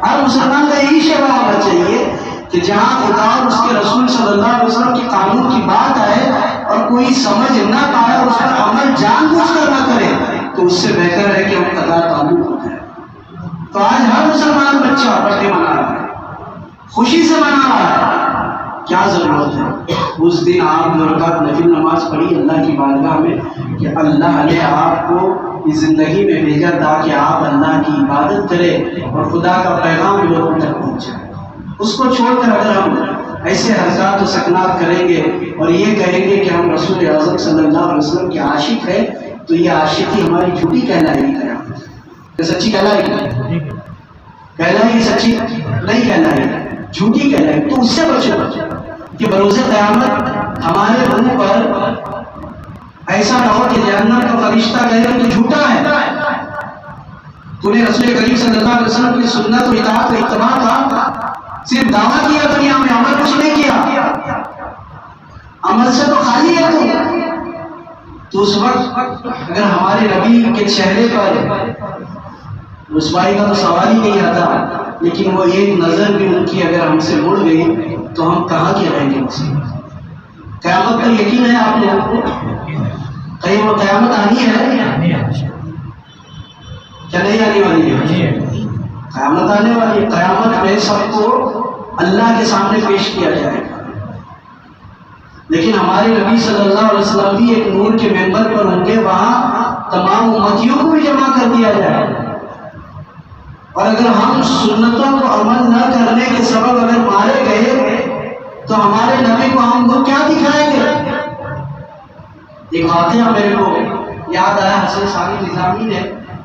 ہر مسلمان کا یہی شعبہ ہونا چاہیے کہ جہاں خدا اور اس کے رسول صلی اللہ علیہ وسلم کے قانون کی بات آئے اور کوئی سمجھ نہ پائے اور اس پر عمل جان بوجھ کر نہ کرے تو اس سے بہتر ہے کہ ہم قضا تعلق ہو جائے. تو آج ہر مسلمان بچہ برتھ ڈے منا رہا ہے، خوشی سے منا رہا ہے. کیا ضرورت ہے؟ اس دن آپ 2 رکعت نفل نماز پڑھی اللہ کی بارگاہ میں کہ اللہ نے آپ کو اس زندگی میں بھیجا تاکہ آپ اللہ کی عبادت کریں اور خدا کا پیغام لوگوں تک پہنچائیں. اس کو چھوڑ کر اگر ہم ایسے حرکات و سکنات کریں گے اور یہ کہیں گے کہ ہم رسول اعظم صلی اللہ علیہ وسلم کے عاشق ہیں تو یہ عاشقی ہماری جھوٹی کہلائے گی. کہ سچی کہلائے گی؟ کہلائے گی سچی نہیں کہلائے گی، جھوٹی کہلائے گی. تو اس سے بچو کہ بروز قیامت ہمارے منہ پر ایسا نہ ہو کہ جہنم کا فرشتہ کہے کہ جھوٹا ہے، تو نے رسول کریم صلی اللہ علیہ وسلم کی سنت و اطاعت و اتباع کا صرف دعویٰ کیا دنیا میں، عمل کچھ نہیں کیا، عمل سے تو خالی ہے. تو اس وقت اگر ہمارے نبی کے چہرے پر رسوائی کا تو سوال ہی نہیں آتا، لیکن وہ ایک نظر بھی ان کی اگر ہم سے مڑ گئی تو ہم کہاں کے رہیں گے. قیامت پر یقین ہے آپ لوگوں کو؟ کہیں وہ قیامت آنی ہے کیا نہیں آنے والی ہے؟ قیامت آنے والی ہے. قیامت میں سب کو اللہ کے سامنے پیش کیا جائے گا، لیکن ہمارے نبی صلی اللہ علیہ وسلم بھی ایک نور کے ممبر پر ہوں گے، وہاں تمام امتیوں کو بھی جمع کر دیا جائے. اور اگر ہم سنتوں کو عمل نہ کرنے کے سبب اگر مارے گئے تو ہمارے نبی کو ہم لوگ کیا دکھائیں گے؟ ایک واقعہ میرے کو یاد آیا، حسن ثانی نظامی نے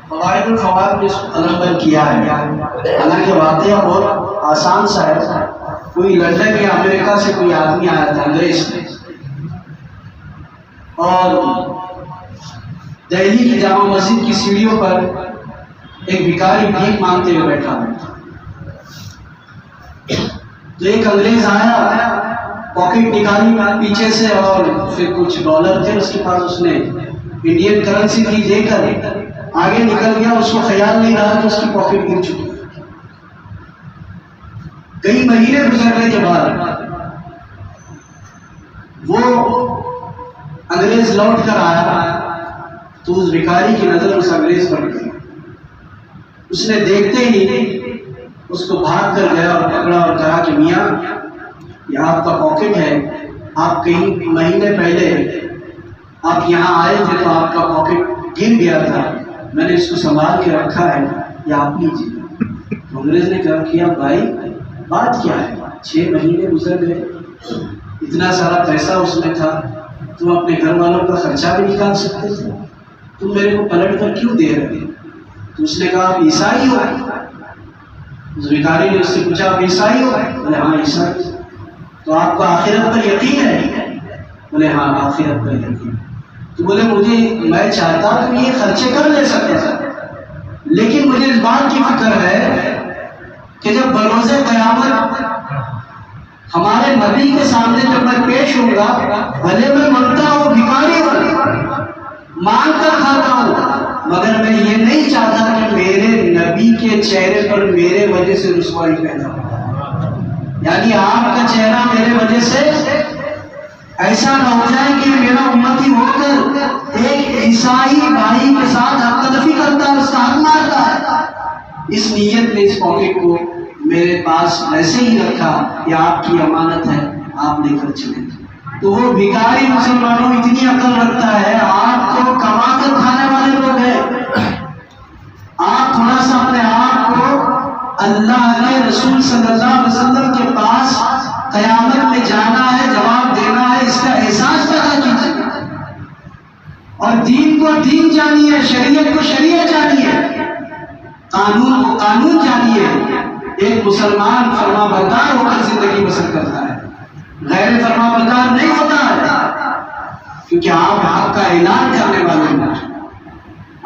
فوائد الفوائد میں اس کو قلم بند کیا ہے. حالانکہ واقعہ بہت آسان سا ہے. کوئی لندن یا امریکہ سے کوئی آدمی آیا تھا انگریز میں، اور دہلی کی جامع مسجد کی سیڑھیوں پر ایک بھکاری بھیک مانگتے ہوئے بیٹھا ہوا. تو ایک انگریز آیا، پاکٹ نکالی پیچھے سے اور پھر کچھ ڈالر تھے اس کے پاس، اس نے انڈین کرنسی کی دے کر آگے نکل گیا. اس کو خیال نہیں رہا کہ اس کی پاکٹ گر چکی. کئی مہینے گزرنے کے بعد وہ انگریز لوٹ کر آیا تو اس بھکاری کی نظر اس انگریز پر گئی. اس نے دیکھتے ہی اس کو بھاگ کر گیا اور پکڑا اور کہا کہ میاں یہ آپ کا پاکٹ ہے، آپ کئی مہینے پہلے آپ یہاں آئے تھے تو آپ کا پاکٹ گر گیا تھا، میں نے اس کو سنبھال کے رکھا ہے، یہ آپ لیجیے. تو انگریز نے کہا کیا بھائی بات کیا ہے؟ 6 مہینے گزر گئے، اتنا سارا پیسہ اس میں تھا، تم اپنے گھر والوں کا خرچہ بھی نکال سکتے تھے، تم میرے کو پلٹ کر کیوں دے رہے؟ تو اس نے کہا آپ عیسائی ہو؟ اس بھکاری نے اس سے پوچھا آپ عیسائی ہو؟ بولے ہاں عیسائی. تو آپ کو آخرت پر یقین ہے؟ بولے ہاں آخرت پر یقین. تو بولے مجھے میں چاہتا کہ یہ خرچے کر لے سکتا تھا، لیکن مجھے اس بات کی فکر ہے کہ جب بروز قیامت ہمارے نبی کے سامنے جب میں پیش ہوں گا، بھلے میں منگتا ہوں بھکاری ہوں، مانگ کر کھاتا ہوں، مگر میں یہ نہیں چاہتا کہ میرے نبی کے چہرے پر میرے وجہ سے رسوائی پیدا ہو. یعنی آپ کا چہرہ میرے وجہ سے ایسا نہ ہو جائے کہ میرا امتی ہو کر ایک عیسائی بھائی کے ساتھ حق تلفی کرتا ہے، اس کا حق مارتا ہے. اس نیت نے اس پاکٹ کو میرے پاس ایسے ہی رکھا کہ آپ کی امانت ہے، آپ لے کر چلیں. تو وہ بھکاری مسلمانوں اتنی عقل رکھتا ہے، آپ تو کما کر کھانے والے لوگ ہیں، آپ تھوڑا سا اپنے آپ کو اللہ کے رسول صلی اللہ علیہ وسلم کے پاس قیامت میں جانا ہے، جواب دینا ہے، اس کا احساس پیدا کیجیے. اور دین کو دین جانیے، شریعت کو شریعت جانیے، قانون کو قانون جانیے. ایک مسلمان فرما بردار ہو کر زندگی بسر کرتا ہے، غیر فرما بردار نہیں ہوتا ہے، کیونکہ آپ حق کا اعلان کرنے والے ہیں.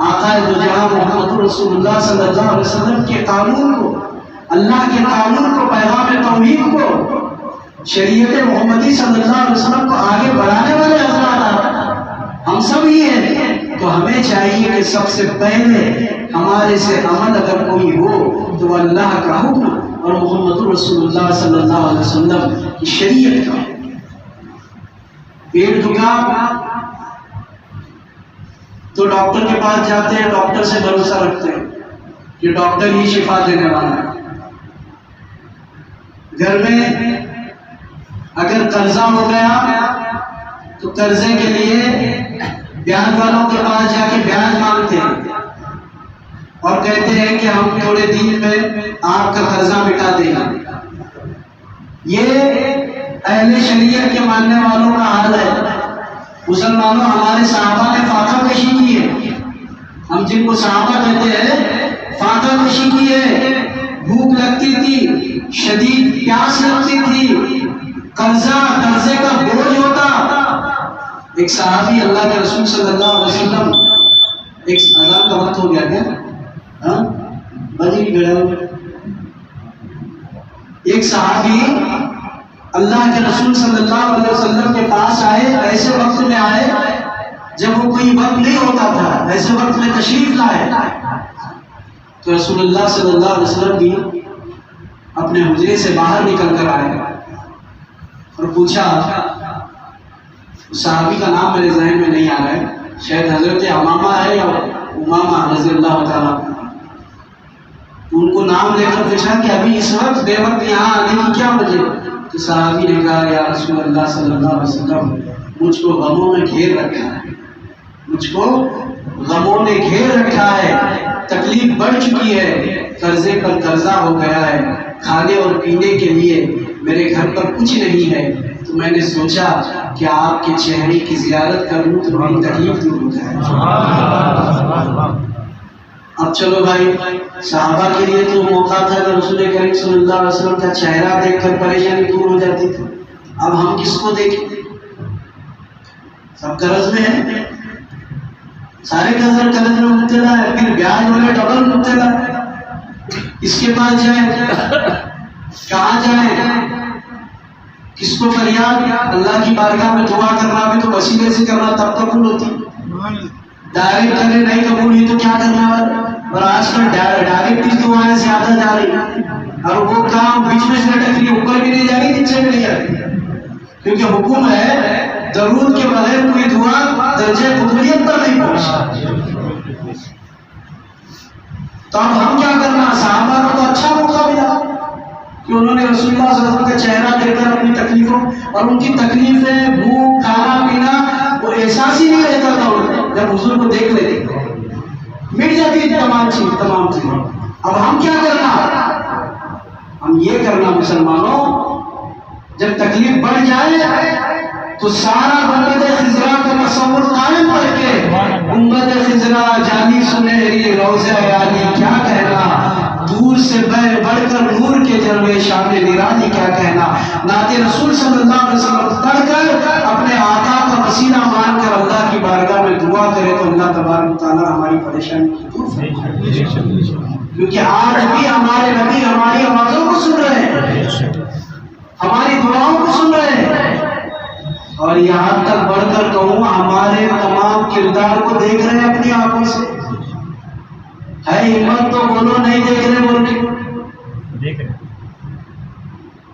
آقا دو جہاں محمد رسول اللہ صلی اللہ علیہ وسلم کے قانون کو، اللہ کے قانون کو، پیغام توحید کو، شریعت محمدی صلی اللہ علیہ وسلم کو آگے بڑھانے والے حضرات ہم سب ہی ہیں. تو ہمیں چاہیے کہ سب سے پہلے ہمارے سے عمل اگر کوئی ہو تو وہ اللہ کا حکم اور محمد رسول اللہ صلی اللہ علیہ وسلم کی شریعت کا. پیٹ دکھا تو ڈاکٹر کے پاس جاتے ہیں، ڈاکٹر سے بھروسہ رکھتے ہیں کہ ڈاکٹر ہی شفا دینے والا ہے. گھر میں اگر قرضہ ہو گیا تو قرضے کے لیے بیاج والوں کے پاس جا کے بیاج مانگتے ہیں اور کہتے ہیں کہ ہم تھوڑے دن میں آپ کا قرضہ مٹا دیں گے. یہ اہل شریعت کے ماننے والوں کا حال ہے. مسلمانوں ہمارے صحابہ نے فاقہ کشی کی ہے، ہم جن کو صحابہ کہتے ہیں، فاقہ کشی کی ہے. بھوک لگتی تھی، شدید پیاس لگتی تھی، قرضے کا بوجھ ہوتا. ایک صحابی اللہ کے رسول صلی اللہ علیہ وسلم، ایک اذان کا وقت ہو گیا کیا؟ ایک صحابی اللہ کے رسول صلی اللہ علیہ وسلم کے پاس آئے، ایسے وقت میں آئے جب وہ کوئی وقت نہیں ہوتا تھا، ایسے وقت میں تشریف لائے. تو رسول اللہ صلی اللہ علیہ وسلم بھی اپنے حجرے سے باہر نکل کر آئے اور پوچھا، صحابی کا نام میرے ذہن میں نہیں آ رہا ہے، شاید حضرت امامہ ہے یا امامہ رضی اللہ تعالیٰ. ان کو نام لے کر پوچھا کہ ابھی اس وقت بے وقت یہاں آنے کی کیا وجہ؟ تو صحابی نے کہا یا رسول اللہ صلی اللہ علیہ وسلم، مجھ کو غموں میں گھیر رکھا ہے، مجھ کو غموں نے گھیر رکھا ہے، تکلیف بڑھ چکی ہے، قرضے پر قرضہ ہو گیا ہے، کھانے اور پینے کے لیے میرے گھر پر کچھ نہیں ہے، تو میں نے سوچا کہ آپ کے چہرے کی زیارت کر لوں تو میری تکلیف دور ہو جائے۔ اب چلو بھائی، صحابہ کے لیے تو موقع تھا کہ رسول کریم صلی اللہ علیہ وسلم کا چہرہ دیکھ کر پریشانی دور ہو جاتی تھی، اب ہم کس کو دیکھیں؟ سب قرض میں ہیں، سارے قرض میں مبتلا ہے، پھر بیاج والے ڈبل مبتلا ہے، اس کے پاس جائیں کہاں جائیں، کس کو فریاد؟ اللہ کی بارگاہ میں دعا کرنا بھی تو وسیلے سے کرنا تب قبول ہوتی، ڈائریکٹ کرے نہیں قبول ہوئی تو کیا کرنا ہے؟ اور آج کل ڈائریکٹ کی دعائیں زیادہ جا رہی، اور وہ کام بیچ میں سے لٹک رہی، اوپر بھی نہیں جا رہی، نیچے بھی نہیں جا رہی، کیونکہ حکم ہے درود کے بغیر کوئی دعا درجہ قبولیت پر نہیں پہنچی۔ تو اب ہم کیا کرنا؟ صحابہ کو تو اچھا موقع ملا کہ انہوں نے رسول اللہ صلی اللہ علیہ وسلم کا چہرہ دیکھ کر اپنی تکلیفوں اور ان کی تکلیفیں، بھوک، کھانا پینا، وہ احساس ہی نہیں رہتا تھا انہیں، جب حضور کو دیکھ لیتے مٹ جاتی تمام چیز۔ اب ہم کیا کرنا؟ ہم یہ کرنا مسلمانوں، جب تکلیف بڑھ جائے تو سارا امت خضرا کا تصور قائم کر کے امت خضرا جانی سنہری روضہ عالی کیا کہنا، دور سے بڑھ کر نور کے جلوے شان نرالی کیا کہنا، نعت رسول صلی اللہ علیہ وسلم پڑھ کر اپنے آقا کا وسیلہ مان کر اللہ کی بارگاہ میں دعا کرے تو اللہ تبارک و تعالیٰ ہماری پریشانی کی دور فرمائے، کیونکہ آج بھی ہمارے نبی ہماری آوازوں کو سن رہے ہیں، ہماری دعاؤں کو سن رہے ہیں، اور یہاں تک بڑھ کر کہوں ہمارے تمام کردار کو دیکھ رہے ہیں اپنی آنکھوں سے، ہے ہمت تو بولو، نہیں دیکھ رہے بول کے،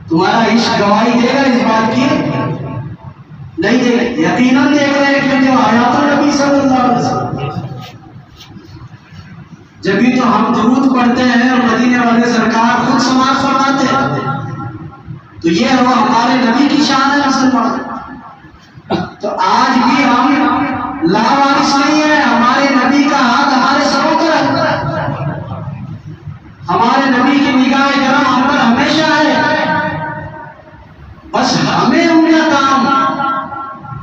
تمہارا عشق گواہی دے گا اس بات کی، نہیں دے گا، یقیناً دیکھ رہے ہیں کہ جو حیات النبی صلی اللہ علیہ وسلم، جبھی تو ہم درود پڑھتے ہیں اور مدینے والے سرکار خود سماعت فرماتے ہیں، تو یہ وہ ہمارے نبی کی شان ہے مسلمان۔ تو آج بھی ہم لاوارث نہیں ہیں، ہمارے نبی کا ہاتھ ہمارے سروں پر ہے، ہمارے نبی کی نگاہ کرم ہم پر ہمیشہ ہے، بس ہمیں ان کا کام،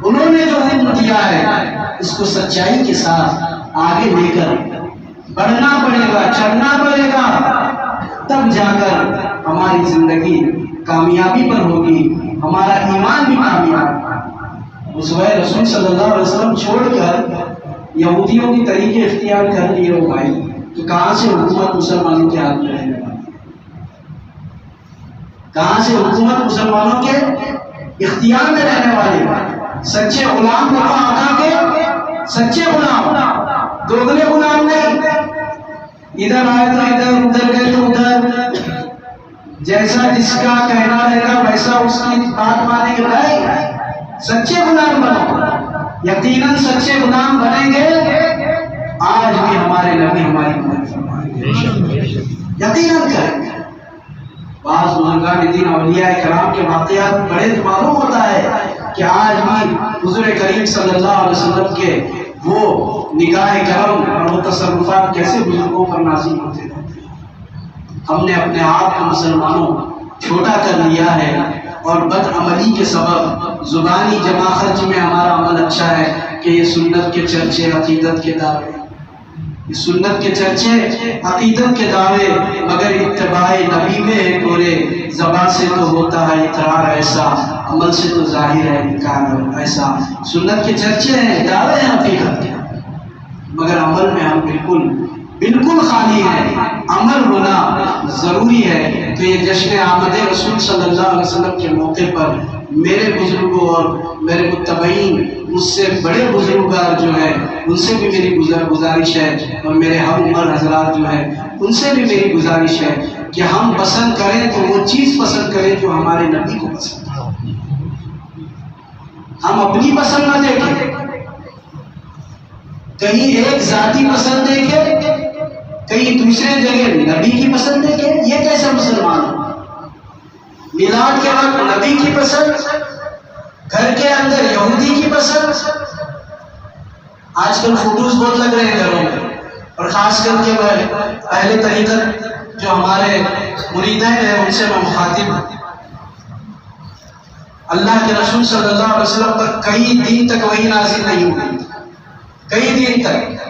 انہوں نے جو علم دیا ہے اس کو سچائی کے ساتھ آگے لے کر بڑھنا پڑے گا، چلنا پڑے گا، تب جا کر ہماری زندگی کامیابی پر ہوگی، ہمارا ایمان بھی کامیاب۔ اسوہ رسول صلی اللہ علیہ وسلم چھوڑ کر یہودیوں کی طریقے اختیار کر لیے ہو بھائی، تو کہاں سے حکومت مسلمانوں کے ہاتھ میں رہنے والی؟ کہاں سے حکومت مسلمانوں کے اختیار میں رہنے والی؟ سچے غلام کو آقا کے سچے غلام، دوگلے غلام نہیں، ادھر آئے تو ادھر، ادھر گئے تو ادھر، جیسا جس کا کہنا رہے گا ویسا اس کی بات مانیں گے، نہیں، سچے غلام بنو، یقیناً سچے غلام بنیں گے، آج بھی ہمارے نبی ہماری مدد فرمائیں گے، یقیناً کریں گے۔ بعض بزرگان دین اولیاء کرام کے واقعات بڑے معلوم ہوتا ہے کہ آج بھی حضور کریم صلی اللہ علیہ وسلم کے وہ نگاہ کرم اور وہ تصرفات کیسے بزرگوں پر نازل ہوتے رہتے ہیں۔ ہم نے اپنے آپ کو مسلمانوں چھوٹا کر لیا ہے، اور بد عملی کے سبب زبانی جمع خرچ میں ہمارا عمل اچھا ہے کہ یہ سنت کے چرچے، عقیدت کے دعوے، یہ سنت کے چرچے، عقیدت کے دعوے، مگر اتباع نبی میں پورے زبان سے تو ہوتا ہے اقرار ایسا، عمل سے تو ظاہر ہے انکار ایسا۔ سنت کے چرچے ہیں، دعوے ہیں عقیدت کے، مگر عمل میں ہم بالکل خالی ہے، عمل ہونا ضروری ہے۔ تو یہ جشن آمد رسول صلی اللہ علیہ وسلم کے موقع پر میرے بزرگوں اور میرے متبعین، مجھ سے بڑے بزرگار جو ہیں ان سے بھی میری گزارش ہے، اور میرے ہم عمر حضرات جو ہیں ان سے بھی میری گزارش ہے کہ ہم پسند کریں تو وہ چیز پسند کریں جو ہمارے نبی کو پسند ہے، ہم اپنی پسند نہ دیکھیں، کہیں ایک ذاتی پسند دیکھیں، کہیں دوسرے جگہ نبی کی پسند دیکھیں، یہ کیسا مسلمان ہے؟ میلاد کے وقت نبی کی پسند، گھر کے اندر یہودی کی پسند، آج کل فوٹوز بہت لگ رہے ہیں گھروں میں، اور خاص کر کے اہل طریقت جو ہمارے مریدین ہیں ان سے میں مخاطب ہوں. اللہ کے رسول صلی اللہ علیہ وسلم پر کئی دن تک وحی نازل نہیں ہوئی، کئی دن تک.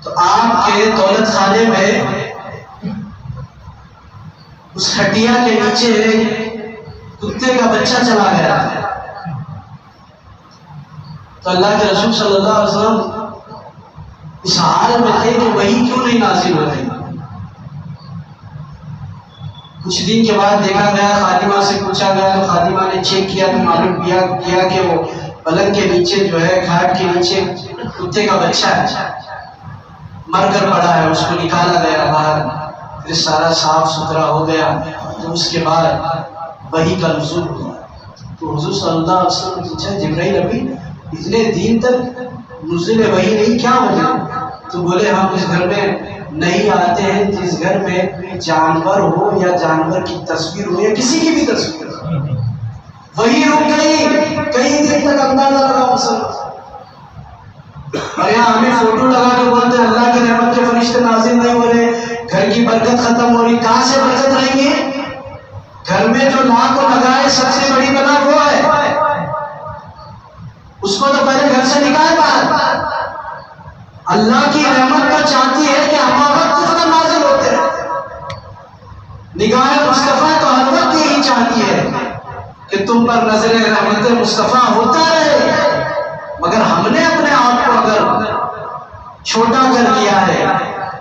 تو آپ کے دولت خانے میں اس ہٹیا کے نیچے کتے کا بچہ چلا گیا ہے. تو اللہ کے رسول صلی اللہ علیہ وسلم اس حال میں تھے کہ وحی کیوں نہیں نازل ہو رہی. کچھ دن کے بعد دیکھا گیا، خادمہ سے پوچھا گیا تو خادمہ نے چیک کیا تو معلوم کیا کہ وہ پلنگ کے نیچے جو ہے کھاٹ کے نیچے کتے کا بچہ ہے، مر کر پڑا ہے. اس کو نکالا گیا باہر، پھر سارا صاف ستھرا ہو گیا. تو اس کے بعد وحی کا نزول ہوا. تو حضور صلی اللہ علیہ وسلم نے پوچھا جبرائیل ابھی اتنے دن تک نزول وحی نہیں، کیا وجہ؟ تو بولے ہم اس گھر میں نہیں آتے ہیں جس گھر میں جانور ہو یا جانور کی تصویر ہو یا کسی کی بھی تصویر ہو. وہی رک گئی، کئی دن تک اندازہ لگا مسلمان. اور یہاں ہمیں فوٹو لگا کے بولتے ہیں اللہ کی رحمت کے فرشتے نازل نہیں ہو رہے، گھر کی برکت ختم ہو رہی. کہاں سے برکت رہیں گے؟ گھر میں جو لاکھ کو لگائے سب سے بڑی بلا وہ ہے، اس کو تو پہلے گھر سے نکال باہر. اللہ کی رحمت تو چاہتی ہے کہ ہم وقت ختم نازل ہوتے ہیں. نگاہ مصطفیٰ تو ہر وقت یہی چاہتی ہے کہ تم پر نظر رحمت مصطفیٰ ہوتا رہے. مگر ہم نے اپنے آپ کو اگر چھوٹا کر لیا ہے،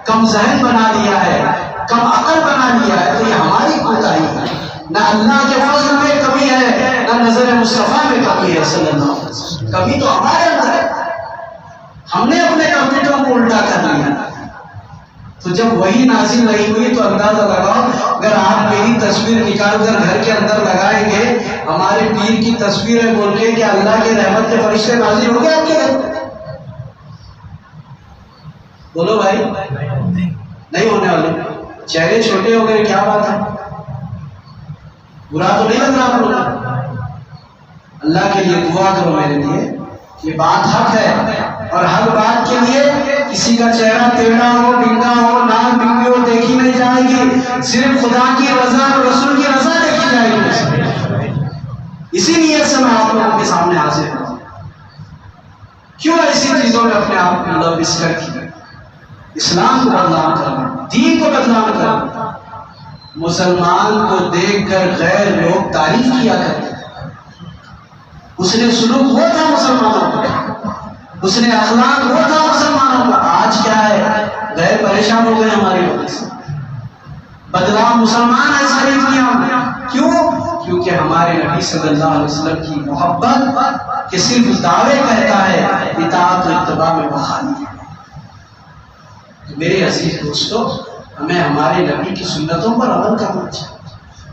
کم ذہن بنا لیا ہے، کم عقل بنا لیا ہے، تو یہ ہماری کوتاہی ہے. نہ اللہ کے فضل میں کمی ہے، نہ نظر مصطفیٰ میں کمی ہے صلی اللہ علیہ وسلم. کمی تو ہمارے اندر ہے، ہم نے اپنے کمپیوٹر کو الٹا کر لیا. تو جب وہی نازل نہیں ہوئی تو اندازہ لگاؤ، اگر آپ میری تصویر نکال کر گھر کے اندر لگائیں گے ہمارے پیر کی تصویر ہے بول کے کہ اللہ کے رحمت کے فرشتے نازل ہو گئے آپ کے گھر؟ بولو بھائی، نہیں ہونے والے. چہرے چھوٹے ہو گئے، کیا بات ہے؟ برا تو نہیں لگ رہا آپ لوگ؟ اللہ کے لیے دعا کرو میرے لیے، یہ بات حق ہے. اور ہر بات کے لیے کسی کا چہرہ ٹیڑھا ہو، بنگا ہو، ناک بنگی ہو دیکھی نہیں جائے گی. صرف خدا کی رضا اور رسول کی رضا دیکھی جائے گی. اسی نیت سے میں آپ لوگوں کے سامنے حاضر ہوں. کیوں ایسی چیزوں میں اپنے آپ کو ملوث کر کے اسلام کو بدنام کرنا، دین کو بدنام کرنا؟ مسلمان کو دیکھ کر غیر لوگ تعریف کیا کرتے، اس نے سلوک وہ تھا مسلمانوں کا، اس نے اخلاق وہ تھا مسلمانوں کا. آج کیا ہے؟ غیر پریشان ہو گئے ہماری وجہ سے. بدنام مسلمان ہے ساری دنیا میں. کیوں؟ کیونکہ ہمارے نبی صلی اللہ علیہ وسلم کی محبت کہ صرف دعوے کہتا ہے، اطاعت و اتباع میں بخالی ہے. میرے عزیز دوستو، ہمیں ہمارے نبی کی سنتوں پر عمل کرنا چاہیے.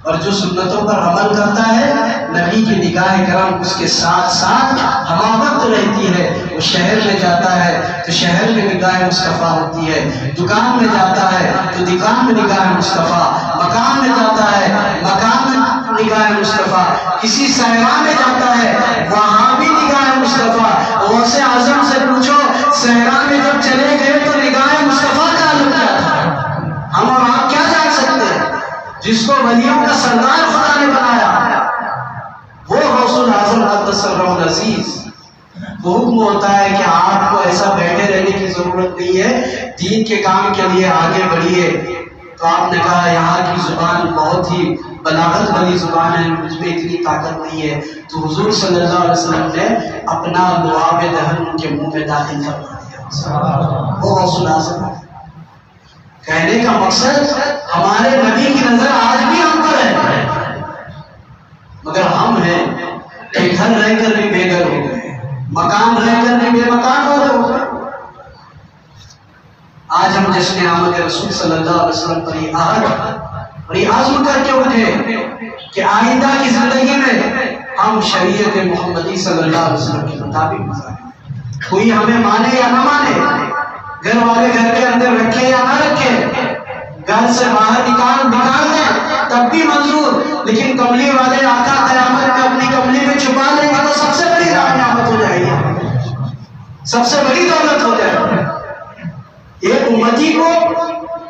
اور جو سنتوں پر عمل کرتا ہے نبی کی نگاہ کرم اس کے ساتھ ساتھ ہمہ وقت رہتی ہے. وہ شہر میں جاتا ہے تو شہر میں نگاہ مصطفیٰ ہوتی ہے، دکان میں جاتا ہے تو دکان میں نگاہ مصطفیٰ، مکان میں جاتا ہے مکان میں نگاہ مصطفیٰ، کسی صحرا میں جاتا ہے وہاں بھی نگاہ مصطفیٰ. غوث اعظم سے پوچھو صحرا میں جب چلے گئے تو نگاہ مصطفیٰ کا تعلق کیا تھا؟ ہم اور آپ کیا جان سکتے ہیں؟ جس کو ولیوں کا سردار خدا نے بنایا وہ غوث اعظم قدس سرہ العزیز. وہ حکم ہوتا ہے کہ آپ کو ایسا بیٹھے رہنے کی ضرورت نہیں ہے، دین کے کام کے لیے آگے بڑھیے. تو آپ نے کہا یہاں کی زبان بہت ہی بلاغت والی زبان ہے، مجھ میں اتنی طاقت نہیں ہے. تو حضور صلی اللہ علیہ وسلم نے اپنا لعاب دہن ان کے منہ میں داخل کروا دیا. وہ غوث اعظم ہے. کہنے کا مقصد ہمارے نبی کی نظر آج بھی ہم پر ہے، مگر ہم ہیں کہ گھر رہ کر بھی بے گھر ہو گئے، مکان رہ کر بھی بے مکان ہو گئے. آج ہم جشن آمد رسول صلی اللہ علیہ وسلم پر یہ عہد اور یہ عزم کر کے اٹھے کہ آئندہ کی زندگی میں ہم شریعت محمدی صلی اللہ علیہ وسلم کے مطابق گزاریں. کوئی ہمیں مانے یا نہ مانے، گھر والے گھر کے اندر رکھے یا نہ رکھے، گھر سے باہر نکال دیں تب بھی منظور، لیکن کملی والے آقا قیامت میں اپنی کملی میں چھپا لیں گے تو سب سے بڑی نعمت ہو جائے گی. سب سے بڑی دولت ہو جائے. ایک امتی کو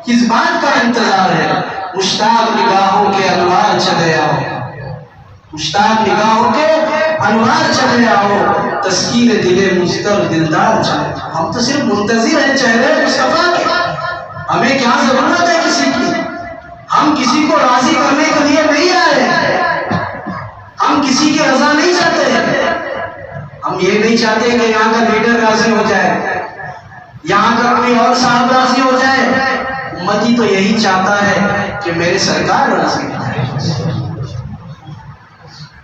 کس بات کا انتظار ہے؟ مشتاق نگاہوں کے انوار چلے آؤ، مشتاق نگاہوں کے انوار چلے آؤ، تسکین دل مضطر دلدار چلے آؤ. ہم تو صرف منتظر ہیں چہرے مصطفیٰ کے. ہمیں کیا ضرورت ہے کسی کی؟ ہم کسی کو راضی کرنے کے لیے نہیں آئے، ہم کسی کی رضا نہیں چاہتے. ہم یہ نہیں چاہتے کہ یہاں کا لیڈر راضی ہو جائے، یہاں کا کوئی اور صاحب راضی ہو جائے. امتی تو یہی چاہتا ہے کہ میرے سرکار راضی ہو جائے.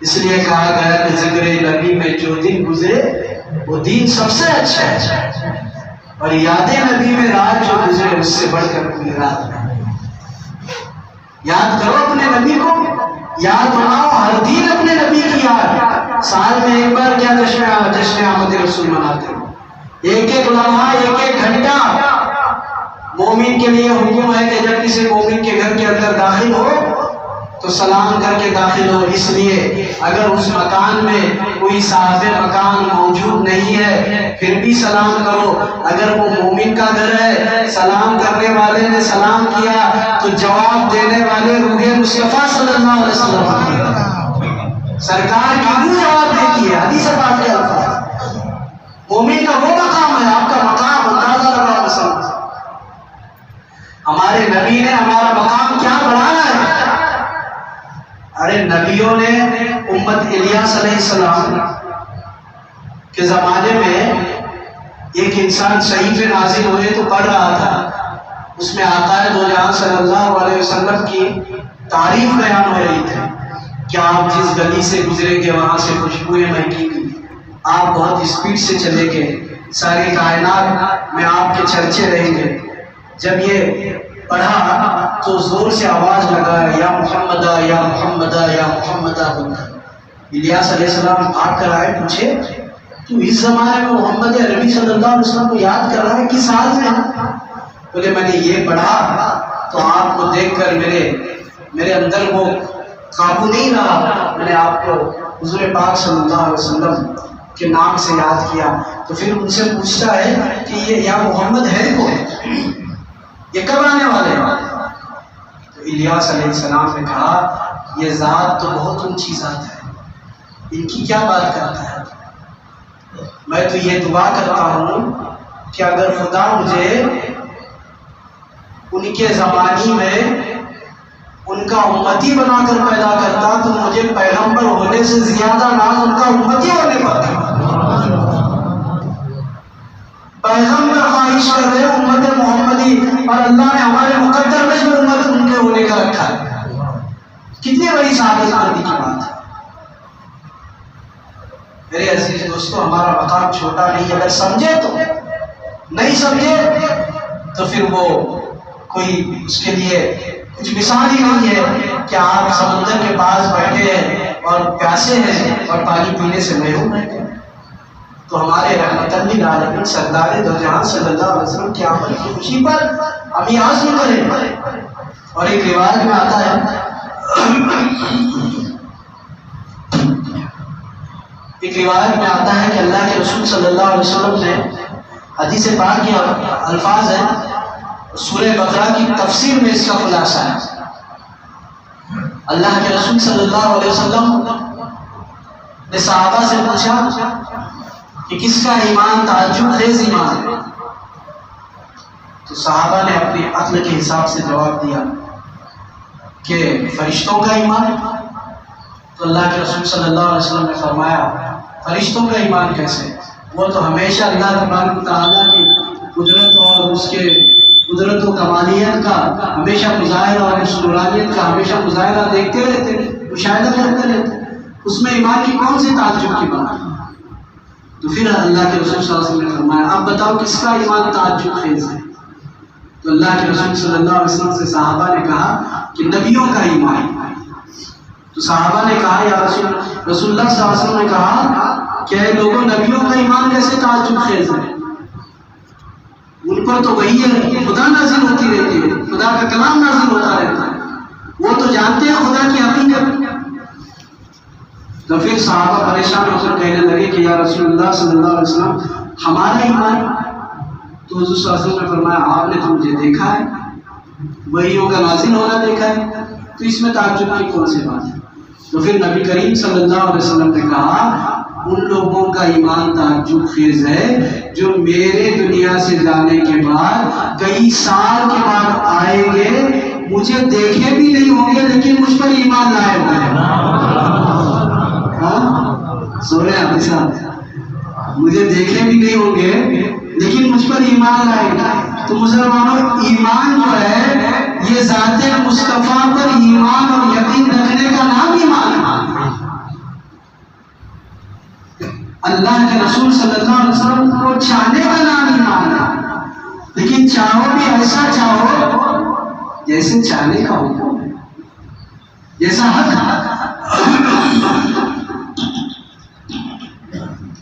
اس لیے کہا گیا کہ ذکر نبی میں جو دن گزرے وہ دن سب سے اچھا ہے، اور یاد نبی میں رات جو گزرے اس سے بڑھ کر کوئی رات نہیں. یاد کرو اپنے نبی کو، یاد بناؤ ہر دن اپنے نبی کی یاد. سال میں ایک بار کیا جشن آمد رسول مناتے ہو؟ ایک ایک لمحہ، ایک ایک گھنٹہ مومن کے لیے حکم ہے کہ جب کسی مومن کے گھر کے اندر داخل ہو تو سلام کر کے داخل ہو. اس لیے اگر اس مکان میں کوئی صاحب مکان موجود نہیں ہے پھر بھی سلام کرو. اگر وہ مومن کا گھر ہے، سلام کرنے والے نے سلام کیا تو جواب دینے والے روح مصطفیٰ صلی اللہ علیہ وسلم سرکار کیوں جواب دیتی ہے؟ حدیث پاک کے الفاظ. مومن کا وہ مقام ہے، آپ کا مقام اندازہ لگاؤ. مسلمان ہمارے نبی نے ہمارا مقام کیا بڑھایا ہے. ارے نبیوں نے امت الیاس علیہ السلام کے زمانے میں ایک انسان صحیفے نازل ہوئے تو پڑھ رہا تھا، اس میں آقا دو جہاں صلی اللہ علیہ وسلم کی تعریف بیان ہو رہی تھی کہ آپ جس گلی سے گزرے گے وہاں سے خوشبوئیں مہکی گئی، آپ بہت اسپیڈ سے چلے گئے، ساری کائنات میں آپ کے چرچے رہیں گے. جب یہ پڑھا تو زور سے آواز لگا، یا محمدہ یا محمدہ یا محمدہ بندہ. الیاس علیہ السلام بھاگ کر آئے، پوچھے تو اس زمانے میں محمد عربی صلی اللہ علیہ وسلم کو یاد کر رہا ہے، کس حال میں؟ بولے میں نے یہ پڑھا تو آپ کو دیکھ کر میرے اندر وہ قابو نہیں رہا، میں نے آپ کو حضور پاک صلی اللہ علیہ وسلم کے نام سے یاد کیا. تو پھر ان سے پوچھتا ہے کہ یہ یا محمد ہے کون، یہ کب آنے والے ہیں؟ تو الیاس علیہ السلام نے کہا یہ ذات تو بہت اونچی ذات ہے، ان کی کیا بات کرتا ہے. میں تو یہ دعا کرتا ہوں کہ اگر خدا مجھے ان کے زمانے میں ان کا امتی بنا کر پیدا کرتا تو مجھے پیغمبر ہونے سے زیادہ ناز ان کا امتی ہونے پاتا. پیغمبر خواہش کر رہے امت محمدی، اور اللہ نے ہمارے مقدر میں جو امت ان کے ہونے کا رکھا ہے. کتنی بڑی سعادت مندی کی بات ہے. میرے عزیز دوستو، ہمارا مقام چھوٹا نہیں. اگر سمجھے تو، نہیں سمجھے تو پھر وہ کوئی اس کے لیے کچھ مثال ہی نہیں ہے کہ آپ سمندر کے پاس بیٹھے ہیں اور پیاسے ہیں اور پانی پینے سے محروم ہیں. تو ہمارے رحمت للعالمین سردار دو جہاں صلی اللہ علیہ وسلم کی آمد کی خوشی پر ہم یہ عزم کریں. اور ایک روایت میں آتا ہے، ایک روایت میں آتا ہے کہ اللہ کے رسول صلی اللہ علیہ وسلم نے، حدیث پاک کے الفاظ ہیں، سورہ بقرہ کی تفسیر میں اس کا خلاصہ ہے. اللہ کے رسول صلی اللہ علیہ وسلم نے صحابہ سے پوچھا کہ کس کا ایمان تعجب خیز ایمان ہے؟ تو صحابہ نے اپنی عقل کے حساب سے جواب دیا کہ فرشتوں کا ایمان. تو اللہ کے رسول صلی اللہ علیہ وسلم نے فرمایا فرشتوں کا ایمان کیسے؟ وہ تو ہمیشہ اللہ تبارک و تعالیٰ کی قدرت اور اس کے قدرت و کمالیت کا ہمیشہ مظاہرہ اور اس نورانیت کا ہمیشہ مظاہرہ دیکھتے رہتے، مشاہدہ کرتے رہتے. اس میں ایمان کی کون سی تعجب کی بات ہے؟ تو پھر اللہ کے رسول صلی اللہ علیہ وسلم نے فرمایا اب بتاؤ کس کا ایمان تعجب خیز ہے؟ تو اللہ کے رسول صلی اللہ علیہ وسلم سے صحابہ نے کہا کہ نبیوں کا ایمان. تو صحابہ نے کہا یا رسول اللہ صلی اللہ علیہ وسلم نے کہا کہ اے لوگوں نبیوں کا ایمان کیسے تعجب خیز ہے؟ ان پر تو وہی ہے، خدا نازل ہوتی رہتی ہے، خدا کا کلام نازل ہوتا رہتا ہے، وہ تو جانتے ہیں خدا کی حقیقت. تو پھر صحابہ پریشان ہو کر کہنے لگے کہ یا رسول اللہ صلی اللہ علیہ وسلم ہمارا ایمان تو حضور صلی اللہ علیہ وسلم نے فرمایا آپ نے تو مجھے دیکھا ہے، وحیوں کا نازل ہونا دیکھا ہے، تو اس میں تعجب کی کون سی بات ہے؟ تو پھر نبی کریم صلی اللہ علیہ وسلم نے کہا ان لوگوں کا ایمان تعجب خیز ہے جو میرے دنیا سے جانے کے بعد کئی سال کے بعد آئیں گے، مجھے دیکھے بھی نہیں ہوں گے لیکن مجھ پر ایمان لائے ہوئے ہیں۔ سو رہے ہیں صاحب، مجھے دیکھے بھی نہیں ہوں گے لیکن مجھ پر ایمان لائے گا۔ تو مسلمانوں ایمان جو ہے یہ ذات مصطفیٰ پر ایمان اور یقین رکھنے کا نام ایمان ہے۔ اللہ کے رسول صلی اللہ علیہ وسلم کو چاہنے کا نام ایمان ہے، لیکن چاہو بھی ایسا چاہو جیسے چاہنے کا حکم ہے، جیسا حق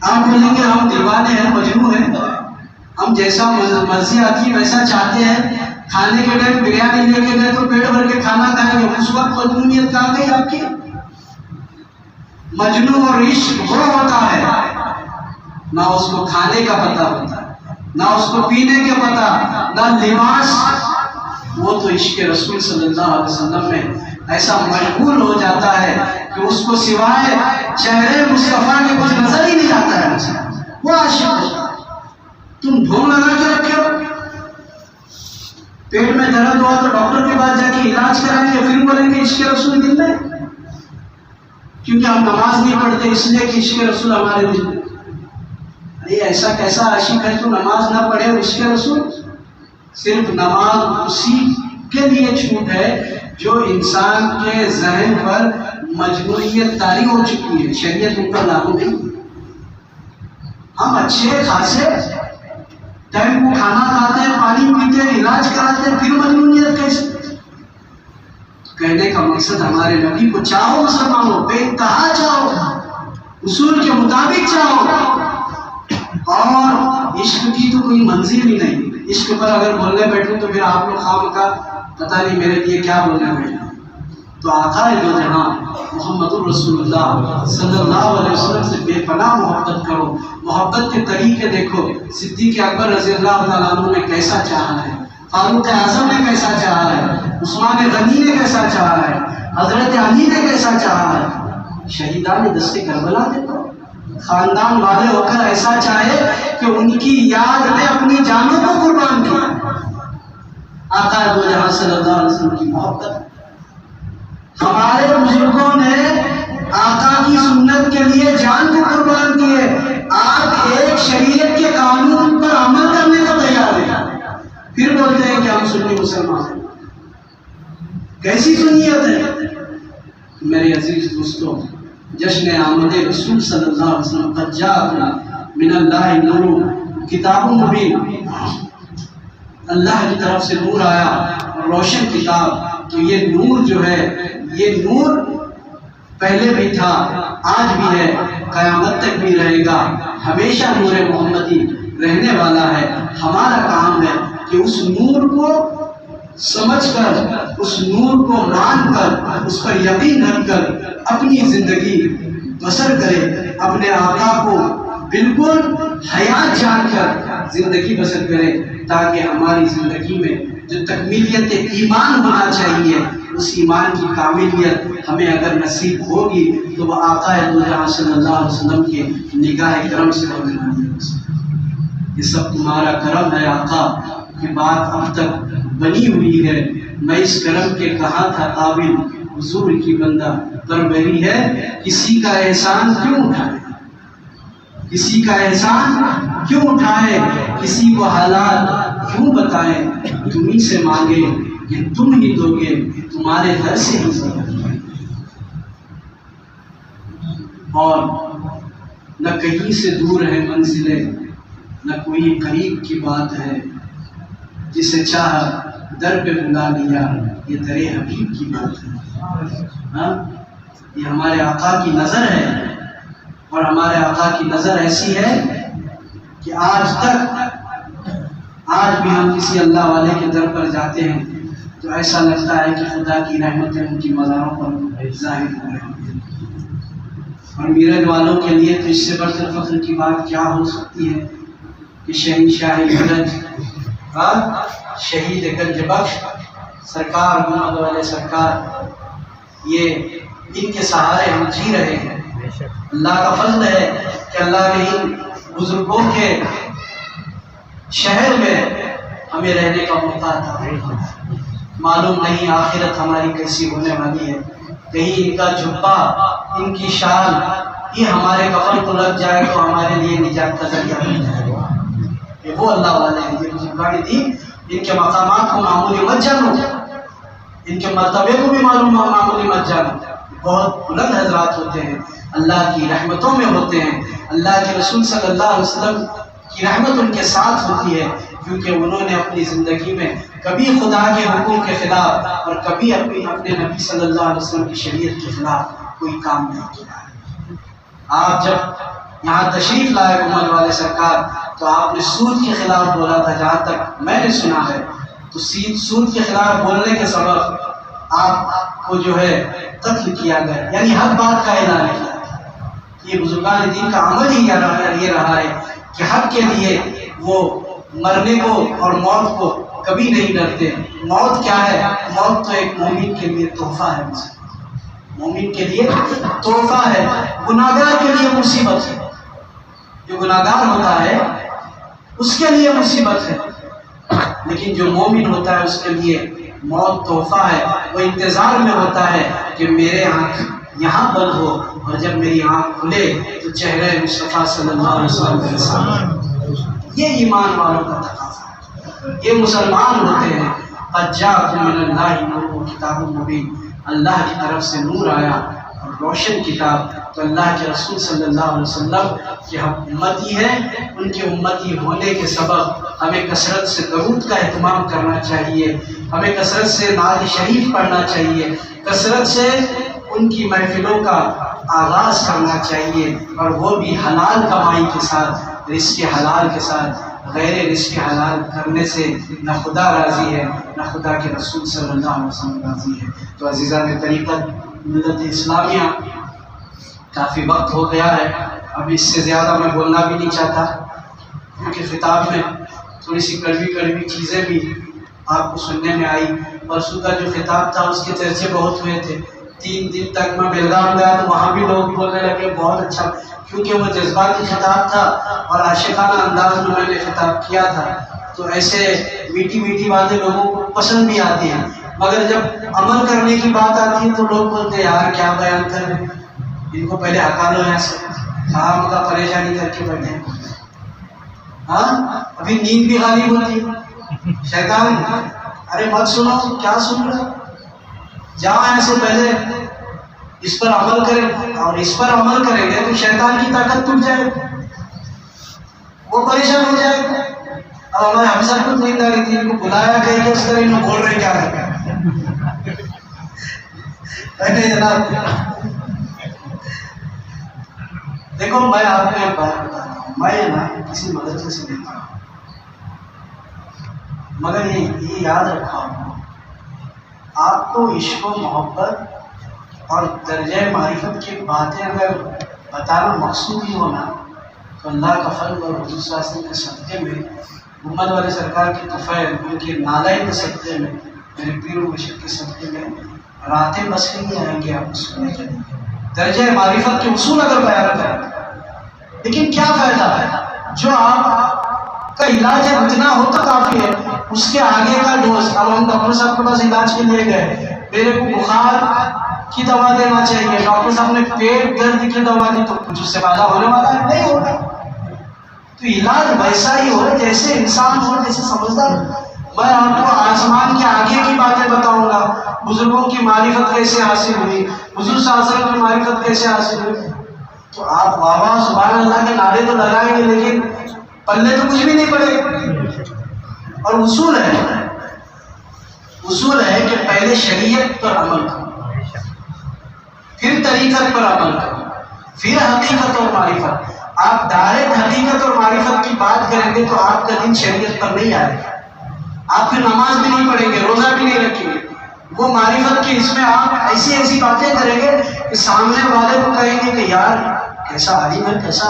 آپ بولیں گے ہم دیوانے ہیں، مجنون ہیں، ہم جیسا مرضی آتی ہے ویسا چاہتے ہیں، کھانے کے ٹائم بریانی لے کے گئے تو پیٹ بھر کے کھانا کھائیں گے، اس وقت مجنونیت کہاں گئی آپ کی؟ مجنون اور عشق وہ ہوتا ہے نہ اس کو کھانے کا پتہ ہوتا ہے، نہ اس کو پینے کا پتہ، نہ لباس، وہ تو عشق رسول صلی اللہ علیہ وسلم میں ایسا مشغول ہو جاتا ہے کہ اس کو سوائے چہرے مصطفیٰ کے کچھ نظر ہی نہیں آتا ہے۔ وہ عاشق ہوتا ہے۔ تم ڈھونگ لگا کے رکھے ہو، پیٹ میں درد ہوا تو ڈاکٹر کے پاس جا کے علاج کرائیں گے، پھر بولیں گے عشق رسول دل میں، کیونکہ ہم نماز نہیں پڑھتے اس لیے کہ عشق رسول ہمارے دل میں۔ ارے ایسا کیسا عاشق ہے تو نماز نہ پڑھے اور عشق رسول؟ صرف نماز اسی کے لیے چھوٹ ہے جو انسان کے ذہن پر مجبوریت طاری ہو چکی ہے، شریعت ان پر لاگو نہیں۔ ہم اچھے خاصے ٹائم کو کھانا کھاتے ہیں، پانی پیتے ہیں، علاج کراتے ہیں، پھر مجنونیت کیسے؟ کہنے کا مقصد ہمارے نبی کو چاہو مسلمانوں، بے انتہا چاہو، اصول کے مطابق چاہو، اور عشق کی تو کوئی منزل ہی نہیں۔ عشق پر اگر بولنے بیٹھوں تو پھر آپ لوگ خام کا پتہ نہیں میرے لیے کیا بولنے بیٹھے۔ تو آقا دو جہاں محمد الرسول اللہ صلی اللہ علیہ وسلم سے بے پناہ محبت کرو، محبت کے طریقے دیکھو۔ صدیق اکبر رضی اللہ تعالیٰ عنہ نے کیسا چاہا ہے، فاروق اعظم نے کیسا چاہا ہے، عثمان غنی نے کیسا چاہا ہے، حضرت علی نے کیسا چاہا ہے۔ شہیدان دست کربلا دیکھو، خاندان والے ہو کر ایسا چاہے کہ ان کی یاد میں اپنی جانوں کو قربان کیا۔ آقا دو جہاں صلی اللہ علیہ وسلم کی محبت۔ ہمارے بزرگوں نے آقا کی سنت کے لیے جان کو قربان کیے۔ آپ ایک شریعت کے قانون پر عمل کرنے کو تیار ہیں، پھر بولتے ہیں کہ ہم سنی مسلمان ہیں۔ کیسی سنیت ہے؟ میرے عزیز دوستوں، جشن آمد رسول صلی اللہ علیہ وسلم قد جاءنا من اللہ نور کتاب مبین، اللہ کی طرف سے نور آیا، روشن کتاب۔ تو یہ نور جو ہے، یہ نور پہلے بھی تھا، آج بھی ہے، قیامت تک بھی رہے گا، ہمیشہ نور محمدی رہنے والا ہے۔ ہمارا کام ہے کہ اس نور کو سمجھ کر، اس نور کو مان کر، اس پر یقین رکھ کر اپنی زندگی بسر کرے، اپنے آقا کو بالکل حیات جان کر زندگی بسر کرے، تاکہ ہماری زندگی میں جو تکمیلیت ایمان ہونا چاہیے، اس ایمان کی کاملیت ہمیں اگر نصیب ہوگی تو وہ آقا دو جہاں صلی اللہ علیہ وسلم کے نگاہ کرم سے ہونے والی ہے۔ یہ سب تمہارا کرم ہے آقا کی بات اب تک بنی ہوئی ہے، میں اس کرم کے کہاں تھا قابل، حضور کی بندہ پر میری ہے، کسی کا احسان کیوں اٹھائے، کسی کا احسان کیوں اٹھائے، کسی کو حالات کیوں بتائیں، تمہیں سے مانگے کہ تم ہی دو گے، تمہارے در سے ہی سکتے۔ اور نہ کہیں سے دور ہے منزلیں، نہ کوئی قریب کی بات ہے، جسے چاہا در پہ بلا لیا، یہ در حبیب کی بات ہے۔ ہاں، یہ ہمارے آقا کی نظر ہے، اور ہمارے آقا کی نظر ایسی ہے کہ آج بھی ہم کسی اللہ والے کے در پر جاتے ہیں تو ایسا لگتا ہے کہ خدا کی رحمتیں ان کی مزاروں پر ظاہر ہو رہی ہیں۔ اور میرج والوں کے لیے تو اس سے بڑھ کر فخر کی بات کیا ہو سکتی ہے کہ شہنشاہ گنج شہید گنج بخش سرکار محمد والے سرکار، یہ ان کے سہارے ہم جی رہے ہیں۔ اللہ کا فضل ہے کہ اللہ نے ان بزرگوں کے شہر میں ہمیں رہنے کا موقع عطا کیا۔ معلوم نہیں آخرت ہماری کیسی ہونے والی ہے، کہیں ان کا جبہ، ان کی شال یہ ہمارے کفن کو لگ جائے تو ہمارے لیے نجات کا ذریعہ بن جائے۔ یہ وہ اللہ والے ہیں، یہ بزرگان دین، ان کے مقامات کو معمولی مت جانو، ان کے مرتبے کو بھی معمولی مت جانو۔ بہت بلند حضرات ہوتے ہیں، اللہ کی رحمتوں میں ہوتے ہیں، اللہ کے رسول صلی اللہ علیہ وسلم کی رحمت ان کے ساتھ ہوتی ہے، کیونکہ انہوں نے اپنی زندگی میں کبھی خدا کے حکم کے خلاف اور کبھی اپنے نبی صلی اللہ علیہ وسلم کی شریعت کے خلاف کوئی کام نہیں کیا ہے۔ آپ جب یہاں تشریف لائے محمد والے سرکار تو آپ نے سود کے خلاف بولا تھا، جہاں تک میں نے سنا ہے تو سود کے خلاف بولنے کے سبب آپ کو جو ہے قتل کیا گیا، یعنی حق بات کا اعلان کیا۔ یہ بزرگان دین کا عمل ہی یہ رہا ہے کہ حق کے لیے وہ مرنے کو اور موت کو کبھی نہیں ڈرتے۔ موت کیا ہے؟ موت تو ایک مومن کے لیے تحفہ ہے، مومن کے لیے تحفہ ہے، گناہگار کے لیے مصیبت ہے۔ جو گناہگار ہوتا ہے اس کے لیے مصیبت ہے، لیکن جو مومن ہوتا ہے اس کے لیے موت تحفہ ہے۔ وہ انتظار میں ہوتا ہے کہ میرے آنکھ یہاں بند ہو اور جب میری آنکھ کھلے تو چہرے مصطفیٰ صلی اللہ علیہ وسلم کے سامنے۔ یہ ایمان والوں کا تقاضا ہے، یہ مسلمان ہوتے ہیں۔ قد جاءکم من اللہ نور و کتاب مبین، اللہ کی طرف سے نور آیا اور روشن کتاب۔ تو اللہ کے رسول صلی اللہ علیہ وسلم کہ ہم امتی ہیں، ان کے امتی ہونے کے سبب ہمیں کثرت سے درود کا اہتمام کرنا چاہیے، ہمیں کثرت سے نعت شریف پڑھنا چاہیے، کثرت سے ان کی محفلوں کا آغاز کرنا چاہیے، اور وہ بھی حلال کمائی کے ساتھ، رزق حلال کے ساتھ۔ غیر رزق حلال کرنے سے نہ خدا راضی ہے نہ خدا کے رسول صلی اللہ علیہ وسلم راضی ہے۔ تو عزیزان طریقت ملت اسلامیہ، کافی وقت ہو گیا ہے، اب اس سے زیادہ میں بولنا بھی نہیں چاہتا، کیونکہ خطاب میں تھوڑی سی کڑوی چیزیں بھی آپ کو سننے میں آئی۔ پرسوں کا جو خطاب تھا اس کے چرچے بہت ہوئے تھے، 3 دن تک میں بیلگام گیا تو وہاں بھی لوگ بولنے لگے بہت اچھا، کیونکہ وہ جذباتی خطاب تھا اور عاشقانہ انداز میں میں نے خطاب کیا تھا۔ تو ایسے میٹھی باتیں لوگوں کو پسند بھی آتی ہیں، مگر جب عمل کرنے کی بات آتی ہے تو لوگ بولتے ہیں یار کیا بیان کر رہے ہیں، ان کو پہلے ہٹا لو یہاں سے، کہاں مگر پریشانی کر کے بیٹھے ہیں۔ ہاں ابھی نیند بھی غالب ہوتی ہے، شیطان ارے مت سنو، کیا سن رہے، جاؤ یہاں سے، پہلے اس پر عمل کریں، اور اس پر عمل کریں گے تو شیطان کی طاقت ٹوٹ جائے گی، وہ پریشان ہو جائے گا۔ اب ہمارے حفظہ کو نیند آ رہی تھی، ان کو بلایا گیا کہ اس طرح انہوں بول رہے کیا ہے پہلے جناب دیکھو میں آپ کو ایک بات بتا رہا ہوں، میں نا کسی مدرسے سے نہیں پڑھا، مگر یہ یاد رکھا ہوں، آپ کو عشق و محبت اور درجہ معرفت کی باتیں اگر بتانا مقصود ہی ہونا تو اللہ کا فضل اور حضور صلی اللہ علیہ وسلم کے صدقے میں، محمد والے سرکار کی طفیل، ان کی نالائن کے صدقے میں، میرے پیر و مرشد کے صدقے میں راتیں بس نہیں آئیں گے آپ کو سننے کے لیے درجہ معرفت کے اصول اگر بیان کریں۔ لیکن کیا فائدہ ہے، جو آپ کا علاج ہے اتنا ہو تو کافی ہے، اس کے آگے کا ڈوز۔ اب ہم ڈاکٹر صاحب کے پاس علاج کے لیے گئے، میرے کو بخار کی دوا دینا چاہیے، ڈاکٹر صاحب نے پیٹ درد کی دوا دی، تو کچھ اس سے فائدہ ہونے والا ہے نہیں ہوگا۔ تو علاج ویسا ہی ہو جیسے انسان ہو، جیسے سمجھدار۔ میں آپ کو آسمان کے آگے کی باتیں بتاؤں گا، بزرگوں کی معرفت کیسے حاصل ہوئی، حضور صلی اللہ علیہ وسلم کی معرفت کیسے حاصل ہوئی، تو آپ واہ واہ سبحان اللہ کے نعرے تو لگائیں گے، لیکن پلے تو کچھ بھی نہیں پڑے۔ اور اصول ہے کہ پہلے شریعت پر عمل کرو، پھر طریقت پر عمل کرو، پھر حقیقت اور معرفت۔ آپ ڈائریکٹ حقیقت اور معرفت کی بات کریں گے تو آپ کا دن شریعت پر نہیں آئے گا، آپ پھر نماز بھی نہیں پڑھیں گے، روزہ بھی نہیں رکھیں گے۔ وہ معرفت کی اس میں آپ ایسی باتیں کریں گے کہ سامنے والے کو کہیں گے کہ یار کیسا عالم ہے، کیسا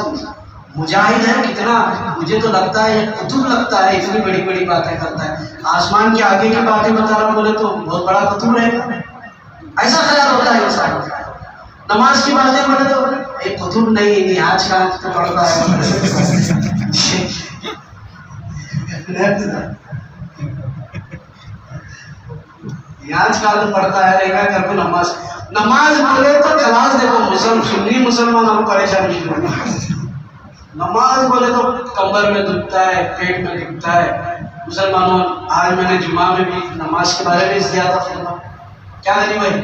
مجاہد ہے کتنا، مجھے تو لگتا ہے یہ قطب لگتا ہے، اتنی بڑی بڑی باتیں کرتا ہے، آسمان کے آگے کی باتیں بتا رہا ہوں بولے تو بہت بڑا قطب رہے گا، ایسا خیال ہوتا ہے انسان کا۔ نماز کی باتیں بولے تو ایک قطب نہیں، نیاز کا تو پڑھتا ہے نیاز کا تو پڑھتا ہے، رہے گا کر نماز بولے تو کلاس دیکھو، سنی مسلمان ہم پریشانی شروع نہیں، نماز بولے تو کمر میں دکھتا ہے، پیٹ میں دکھتا ہے۔ مسلمانوں آج میں نے جمعہ میں بھی نماز کے بارے میں زیادہ فرما کیا نہیں بھائی،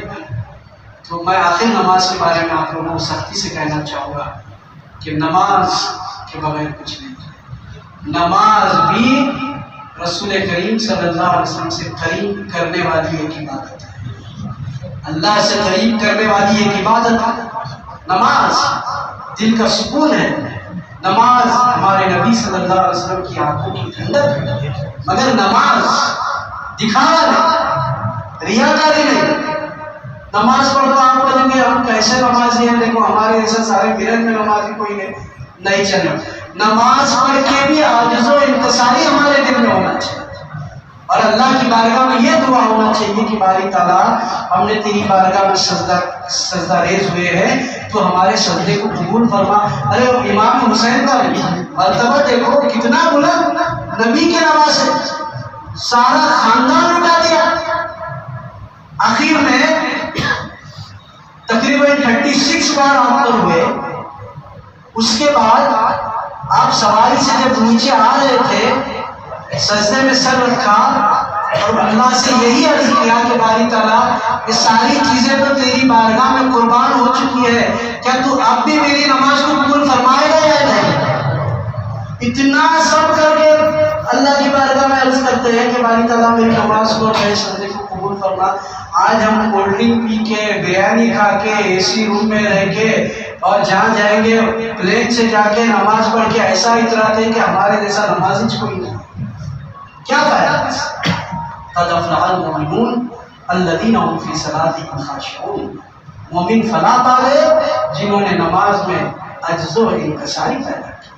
تو میں آخر نماز کے بارے میں آپ لوگوں کو سختی سے کہنا چاہوں گا کہ نماز کے بغیر کچھ نہیں، نماز بھی رسول کریم صلی اللہ علیہ وسلم سے قریب کرنے والی ایک عبادت ہے، اللہ سے قریب کرنے والی ایک عبادت ہے۔ نماز دل کا سکون ہے، نماز ہمارے نبی صلی اللہ علیہ وسلم کی آنکھوں کی ٹھنڈک ہے، مگر نماز دکھاوا نہیں، ریاکاری نہیں۔ نماز پڑھ تو آپ پڑھیں گے ہم کیسے نمازی ہیں، دیکھو ہمارے ایسے سارے گرن میں نمازی کوئی نہیں چلے، نماز پڑھ کے بھی عاجز و انکساری ہمارے دل میں ہونا چاہیے، اور اللہ کی بارگاہ میں یہ دعا ہونا چاہیے کہ باری تعالیٰ ہم نے تیری بارگاہ میں سجدہ ریز ہوئے ہیں تو ہمارے سجدے کو قبول فرما۔ ارے امام حسین کا مرتبہ دیکھو کتنا بلند، نبی کے نواسے سارا خاندان اٹھا دیا، آخر میں تقریباً 36 بار آپ پر ہوئے، اس کے بعد آپ سواری سے جب نیچے آ رہے تھے سجدے میں سر رکھا اور اللہ سے یہی عرض کیا کہ باری تعالیٰ یہ ساری چیزیں تو تیری بارگاہ میں قربان ہو چکی ہے، کیا تو اب بھی میری نماز کو قبول فرمائے گا یا نہیں؟ اتنا سب کر کے اللہ کی بارگاہ میں عرض کرتے ہیں کہ باری تعالیٰ میری نماز کو میرے سجدے کو قبول فرما۔ آج ہم کولڈ ڈرنک پی کے، بریانی کھا کے، اے سی روم میں رہ کے، اور جہاں جائیں گے پلین سے جا کے نماز پڑھ کے ایسا اتراتے ہیں کہ ہمارے جیسا نمازی کوئی نہیں، کیا فائدہ؟ قد افلح المؤمنون الذین هم فی صلاتهم خاشعون، مومن فلاح پائے جنہوں نے نماز میں عجز و انکساری پیدا کی۔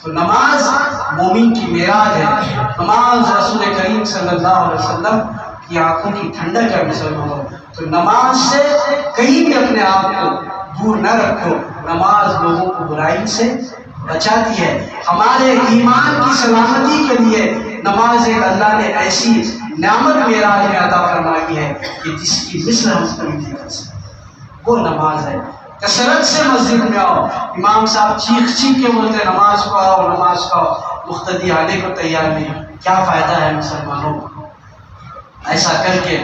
تو نماز مومن کی معراج ہے، نماز رسول کریم صلی اللہ علیہ وسلم کی آنکھوں کی ٹھنڈک ہے مسلمانوں۔ تو نماز سے کہیں بھی اپنے آپ کو دور نہ رکھو، نماز لوگوں کو برائی سے بچاتی ہے، ہمارے ایمان کی سلامتی کے لیے نماز ایک اللہ نے ایسی نعمت معراج میں عطا فرمائی ہے کہ جس کی مثل ہم کبھی نہیں کر سکتے، وہ نماز ہے۔ کثرت سے مسجد میں آؤ، امام صاحب چیخ چیخ کے بولتے نماز کو آؤ نماز کو آؤ، مقتدی آنے کو تیار نہیں، کیا فائدہ ہے مسلمانوں کو؟ ایسا کر کے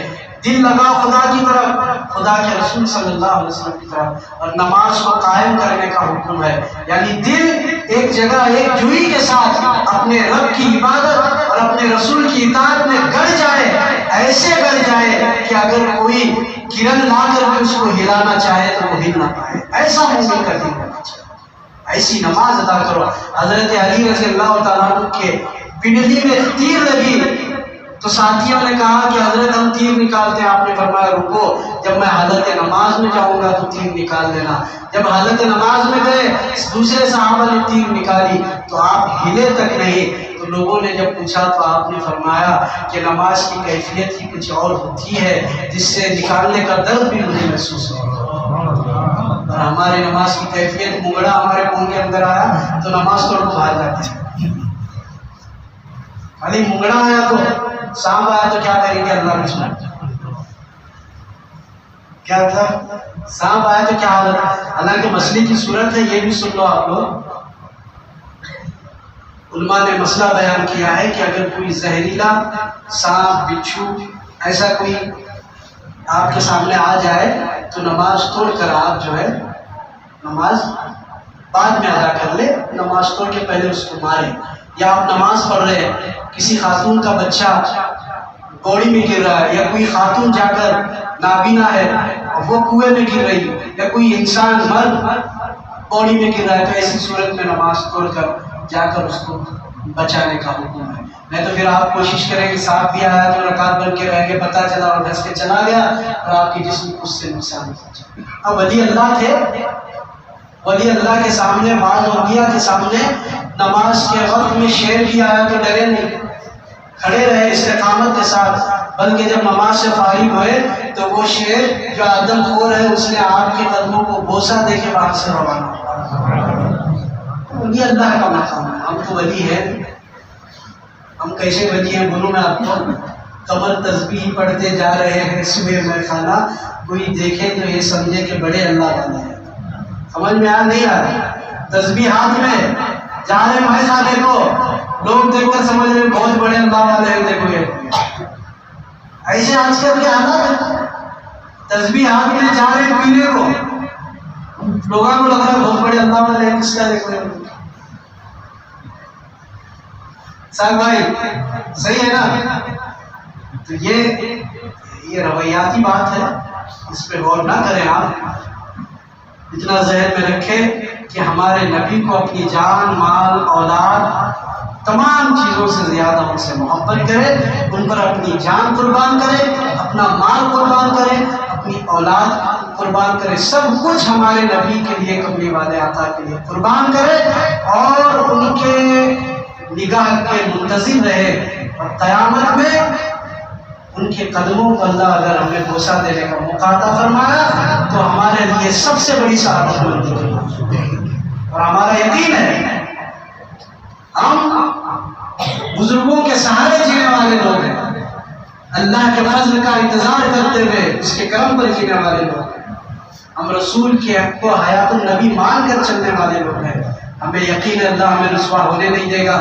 دل لگاؤ خدا کی طرف، خدا کے رسول صلی اللہ علیہ وسلم کی طرف، اور نماز کو قائم کرنے کا حکم ہے، یعنی دل ایک جگہ ایک جوئی کے ساتھ اپنے رب کی عبادت اور اپنے رسول کی اطاعت میں گڑ جائے، ایسے گڑ جائے کہ اگر کوئی کرن لا کر کے اس کو ہلانا چاہے تو وہ ہل نہ پائے، ایسا مومن کا دل ہونا چاہیے، ایسی نماز ادا کرو۔ حضرت علی رضی اللہ تعالیٰ عنہ کے پنڈلی میں تیر لگی تو ساتھیوں نے کہا کہ حضرت ہم تیر نکالتے ہیں، آپ نے فرمایا رکو، جب میں حالت نماز میں جاؤں گا تو تیر نکال دینا۔ جب حالت نماز میں گئے دوسرے صحابہ نے تیر نکالی تو آپ ہلے تک نہیں، تو لوگوں نے جب پوچھا تو آپ نے فرمایا کہ نماز کی کیفیت ہی کچھ اور ہوتی ہے جس سے نکالنے کا درد بھی مجھے محسوس ہوتا، اور ہماری نماز کی کیفیت منگڑا ہمارے منہ کے اندر آیا تو نماز توڑ باہر جاتے ہیں، خالی منگڑا آیا تو سانپ آیا تو کیا کریں گے اللہ نے سنا، کیا تھا سانپ آیا تو کیا حالت؟ حالانکہ مسئلے کی صورت ہے، یہ بھی سن لو آپ لوگ، علماء نے مسئلہ بیان کیا ہے کہ اگر کوئی زہریلا سانپ بچھو ایسا کوئی آپ کے سامنے آ جائے تو نماز توڑ کر آپ جو ہے نماز بعد میں ادا کر لے، نماز توڑ کے پہلے اس کو مارے۔ یا آپ نماز پڑھ رہے ہیں، کسی خاتون کا بچہ پوڑی میں گر رہا ہے، یا کوئی خاتون جا کر نابینا ہے وہ کنویں میں گر رہی ہے، یا کوئی انسان مرد پوڑی میں گر رہا ہے، تو ایسی صورت میں نماز توڑ کر جا کر اس کو بچانے کا حکم ہے۔ نہیں تو پھر آپ کوشش کریں کہ سانپ بھی آیا تو رکعت بن کے رہیں گے، پتہ چلا اور دھس کے چلا گیا اور آپ کی جسم کو اس سے نقصان پہنچا۔ اب ولی اللہ تھے ولی اللہ کے سامنے، بعض اولیاء کے سامنے نماز کے وقت میں شیر بھی آیا تو ڈرے نہیں، کھڑے رہے استقامت کے ساتھ، بلکہ جب نماز سے فارغ ہوئے تو وہ شیر جو آدم خور ہے اس نے آپ کے قدموں کو بوسہ دے کے وہاں سے روانہ ہوا۔ ولی اللہ کا مقام ہے، ہم تو ولی ہیں، ہم کیسے ولی ہیں بولوں میں آپ کو؟ کمر تسبیح پڑھتے جا رہے ہیں صبح میں کھانا، کوئی دیکھے تو یہ سمجھے کہ بڑے اللہ والے ہیں۔ سمجھ میں نہیں آ رہی؟ تسبیح ہاتھ میں جا رہے بھائی خانے کو، لوگ دیکھ کر سمجھ رہے بہت بڑے اللہ والے ہیں، دیکھو یہ ایسے آج کل کے حالات ہیں۔ تسبیح ہاتھ میں جا رہے پینے کو، لوگوں کو لگ رہا ہے بہت بڑے اللہ والے ہیں، کس کا دیکھو صاحب بھائی صحیح ہے نا؟ تو یہ رویاتی بات ہے، اس پہ غور نہ کریں آپ، اتنا ذہن میں رکھیں کہ ہمارے نبی کو اپنی جان، مال، اولاد، تمام چیزوں سے زیادہ ان سے محبت کرے، ان پر اپنی جان قربان کرے، اپنا مال قربان کرے، اپنی اولاد قربان کرے، سب کچھ ہمارے نبی کے لیے، کملی والے آقا کے لیے قربان کرے، اور ان کے نگاہ کے منتظر رہے، اور قیامت میں ان کے قدموں کو اللہ اگر ہمیں بوسہ دینے کا موقع عطا فرمایا تو ہمارے لیے سب سے بڑی سعادت مندی ہے۔ اور ہمارا یقین ہے ہم بزرگوں کے سہارے جینے والے لوگ ہیں، اللہ کے فضل کا انتظار کرتے ہوئے اس کے کرم پر جینے والے لوگ ہیں، ہم رسول کے حق کو حیات النبی مان کر چلنے والے لوگ ہیں، ہمیں یقین ہے اللہ ہمیں رسوا ہونے نہیں دے گا،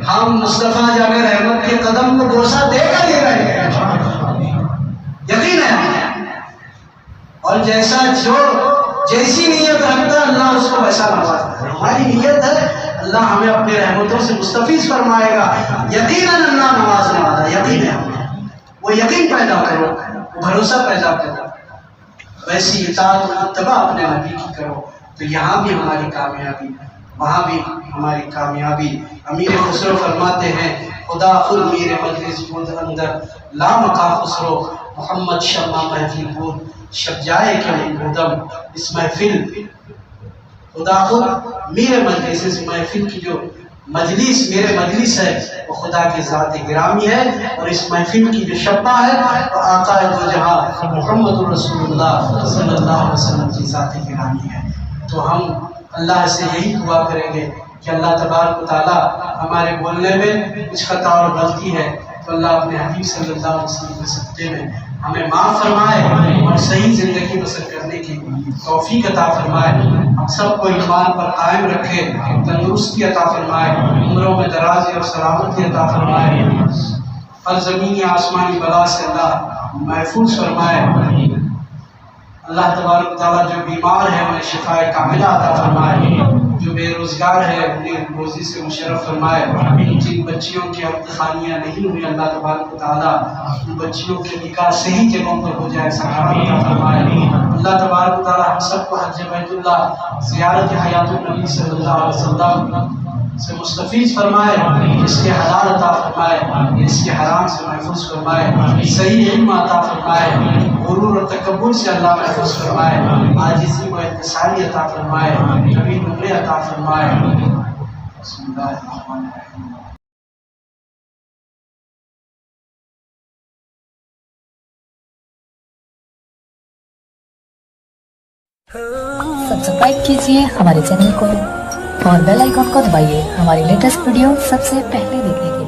ہم مصطفیٰ جامع رحمت کے قدم کو بوسہ دے کر لے رہے ہیں، یقین ہے، اور جیسی نیت رکھتا ہے اللہ اس کو ویسا نوازتا ہے۔ ہماری نیت ہے اللہ ہمیں اپنے رحمتوں سے مستفیض فرمائے گا، یقیناً اللہ نوازنے والا، یقین ہے، وہ یقین پیدا کرو، وہ بھروسہ پیدا کرو، ویسی اطاعت و اتباع اپنے نبی کی کرو، تو یہاں بھی ہماری کامیابی، وہاں بھی ہماری کامیابی۔ امیر خسرو فرماتے ہیں خدا خود میرے مجلس بود اندر، لا مقا خسرو محمد شمع محفل بود، شب جائے کہ بودم اس محفل، خدا خود میرے مجلس، اس محفل کی جو مجلس میرے مجلس ہے وہ خدا کی ذات گرامی ہے، اور اس محفل کی جو شبہ ہے وہ آقا دو جہاں محمد رسول اللہ صلی اللہ علیہ وسلم کی ذات گرامی ہے۔ تو ہم اللہ سے یہی دعا کریں گے کہ اللہ تبارک و تعالیٰ ہمارے بولنے میں کچھ خطا اور غلطی ہے تو اللہ اپنے حبیب صلی اللہ علیہ وسلم کے صدقے میں ہمیں معاف فرمائے اور صحیح زندگی بسر کرنے کی توفیق عطا فرمائے، ہم سب کو ایمان پر قائم رکھے، تندرستی عطا فرمائے، عمروں میں درازی اور سلامتی عطا فرمائے، ہر زمینی آسمانی بلا سے اللہ محفوظ فرمائے، اللہ تبارک و تعالیٰ جو بیمار ہے انہیں شفاء کاملہ عطا فرمائے، جو بے روزگار ہے انہیں روزی سے مشرف فرمائے، جن بچیوں کی امتحانیاں نہیں ہوئی اللہ تبارک و تعالیٰ ان بچیوں کے نکاح صحیح جگہوں پر ہو جائے، سکرات عطا فرمائے، اللہ تبارک و تعالیٰ ہم سب کو حج بیت اللہ زیارت حیات النبی صلی اللہ علیہ وسلم سے مستفیض فرمائے، اس کے حلال عطا فرمائے، اس کے حرام سے محفوظ فرمائے، صحیح علم عطا فرمائے، غرور اور تکبر سے اللہ محفوظ فرمائے، عاجزی و انکساری عطا فرمائے، نبی نمرے عطا فرمائے۔ بسم اللہ الرحمن الرحیم۔ سبسکرائب کیجیے ہمارے چینل کو اور بیل آئیکن کو دبائیے ہماری لیٹسٹ ویڈیو سب سے پہلے دیکھنے کے لیے۔